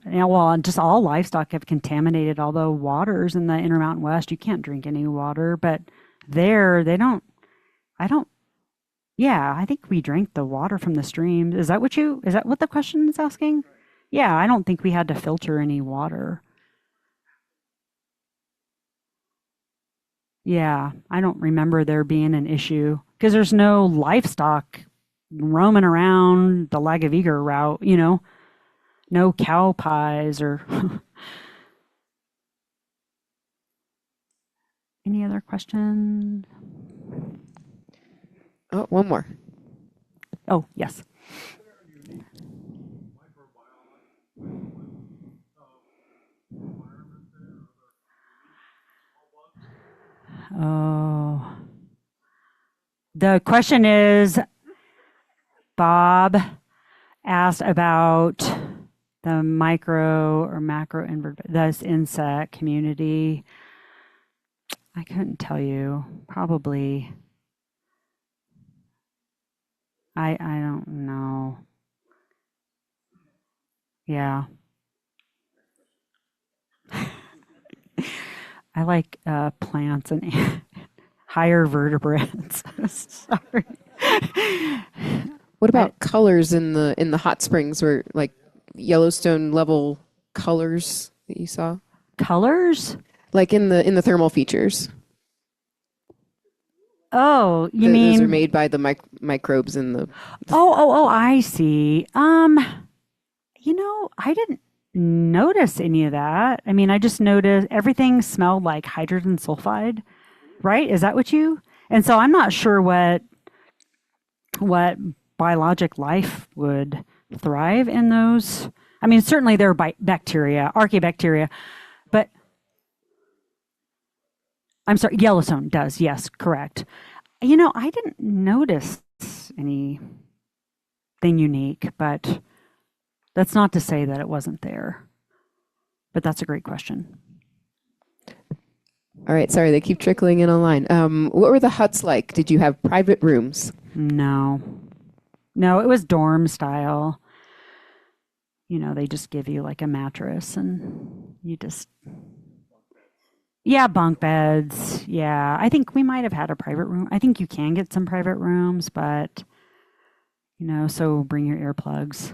well, just all livestock have contaminated all the waters in the Intermountain West. You can't drink any water, but there they don't. Yeah, I think we drank the water from the streams. Is that what the question is asking? Yeah, I don't think we had to filter any water. Yeah, I don't remember there being an issue because there's no livestock roaming around the Laugavegur route, no cow pies or any other questions? Oh, one more. Oh, yes. Oh, the question is, Bob asked about the micro or macro this insect community. I couldn't tell you. Probably. I don't know. Yeah. I like plants and higher vertebrates. Sorry. What about colors in the hot springs, or like Yellowstone level colors that you saw? Colors? Like in the thermal features. Oh, you mean those are made by the microbes in the. Oh, I see. I didn't notice any of that. I mean, I just noticed everything smelled like hydrogen sulfide, right? Is that what you? And so I'm not sure what biologic life would thrive in those. I mean, certainly there are bacteria, archaebacteria, but I'm sorry, Yellowstone does. Yes, correct. I didn't notice anything unique, but that's not to say that it wasn't there. But that's a great question. All right, sorry, they keep trickling in online. What were the huts like? Did you have private rooms? No, it was dorm style. They just give you like a mattress and you just. Yeah, bunk beds. Yeah, I think we might have had a private room. I think you can get some private rooms, but, so bring your earplugs.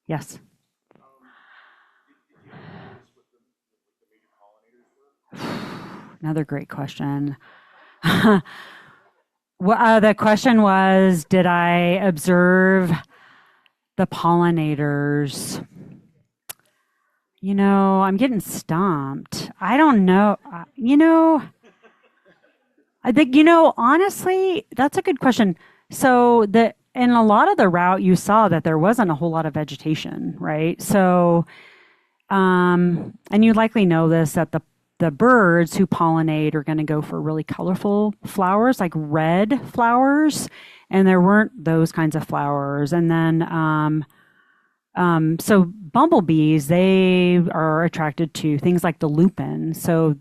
Yes. Another great question. The question was, did I observe the pollinators? I'm getting stumped. I don't know. I think, honestly, that's a good question. So in a lot of the route, you saw that there wasn't a whole lot of vegetation, right? So, and you likely know this, that the birds who pollinate are going to go for really colorful flowers, like red flowers, and there weren't those kinds of flowers. And then, so bumblebees, they are attracted to things like the lupin. So,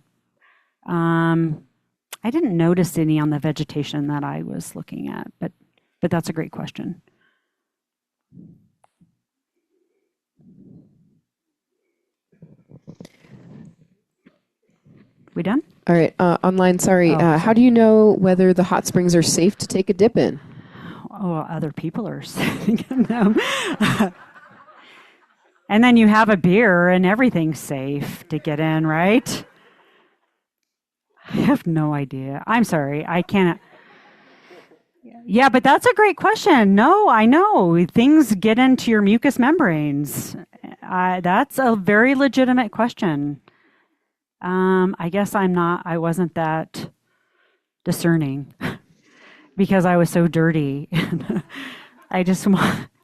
I didn't notice any on the vegetation that I was looking at, but that's a great question. We done? All right, online, sorry. Oh, how do you know whether the hot springs are safe to take a dip in? Oh, other people are sitting in them. And then you have a beer and everything's safe to get in, right? I have no idea. I'm sorry. I can't. Yeah, but that's a great question. No, I know. Things get into your mucous membranes. That's a very legitimate question. I guess I wasn't that discerning because I was so dirty. I just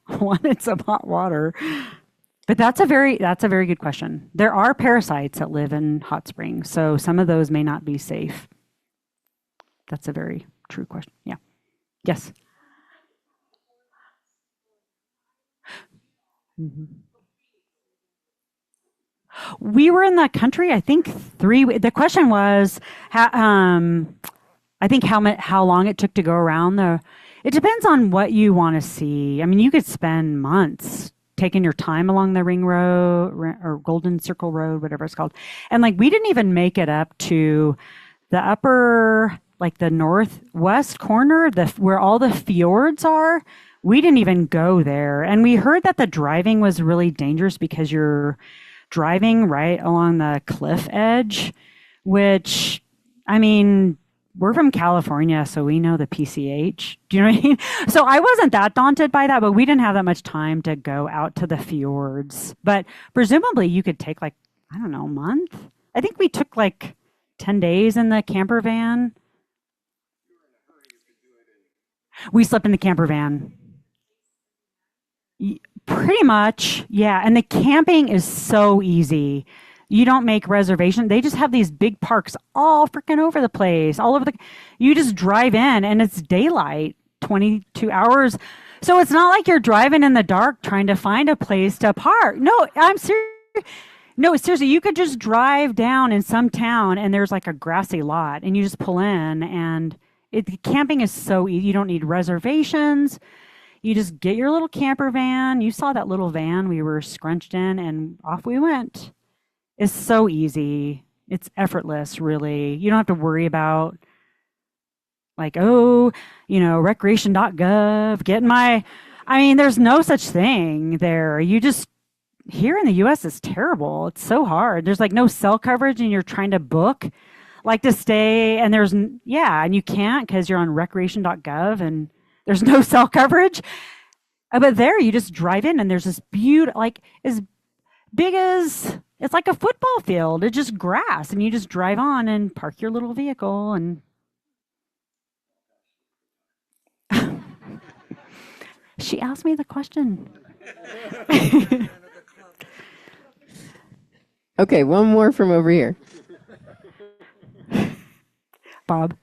wanted some hot water. But that's a very good question. There are parasites that live in hot springs, so some of those may not be safe. That's a very true question. Yeah. Yes. Mm-hmm. We were in the country, I think the question was, I think how long it took to go around it depends on what you want to see. I mean, you could spend months taking your time along the ring road or Golden Circle Road, whatever it's called. And like, we didn't even make it up to the upper, like the northwest corner, where all the fjords are. We didn't even go there. And we heard that the driving was really dangerous because you're driving right along the cliff edge, which, I mean, we're from California, so we know the PCH. Do you know what I mean? So I wasn't that daunted by that, but we didn't have that much time to go out to the fjords. But presumably you could take like, I don't know, a month? I think we took like 10 days in the camper van. We slept in the camper van. Pretty much, yeah. And the camping is so easy. You don't make reservations. They just have these big parks all freaking over the place, all over you just drive in and it's daylight, 22 hours. So it's not like you're driving in the dark trying to find a place to park. No, I'm serious. No, seriously, you could just drive down in some town and there's like a grassy lot and you just pull in and camping is so easy. You don't need reservations. You just get your little camper van. You saw that little van we were scrunched in and off we went. It's so easy. It's effortless, really. You don't have to worry about like, recreation.gov, I mean, there's no such thing there. Here in the US, it's terrible. It's so hard. There's like no cell coverage and you're trying to book like to stay and and you can't because you're on recreation.gov and there's no cell coverage. But there you just drive in and there's this beautiful, like as big as, it's like a football field. It's just grass and you just drive on and park your little vehicle and she asked me the question. Okay, one more from over here. Bob.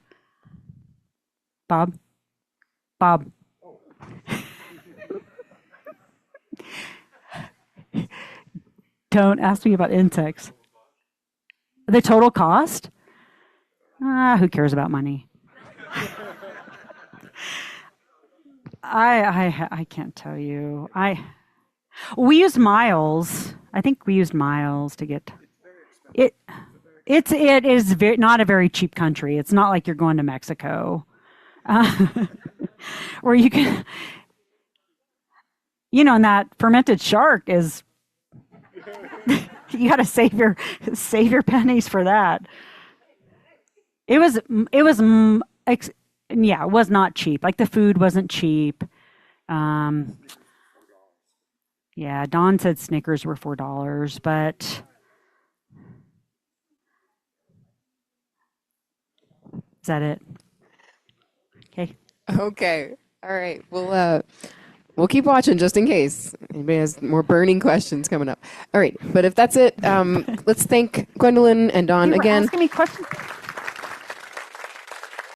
Don't ask me about insects. The total cost? Who cares about money? I can't tell you. We used miles. I think we used miles to get it. It is not a very cheap country. It's not like you're going to Mexico, where you can, and that fermented shark is. You got to save your pennies for that. It was not cheap. Like the food wasn't cheap. Yeah, Don said Snickers were $4, but is that it? Okay. Okay. All right. We'll keep watching just in case anybody has more burning questions coming up. All right. But if that's it, let's thank Gwendolyn and Don You were again. asking me questions.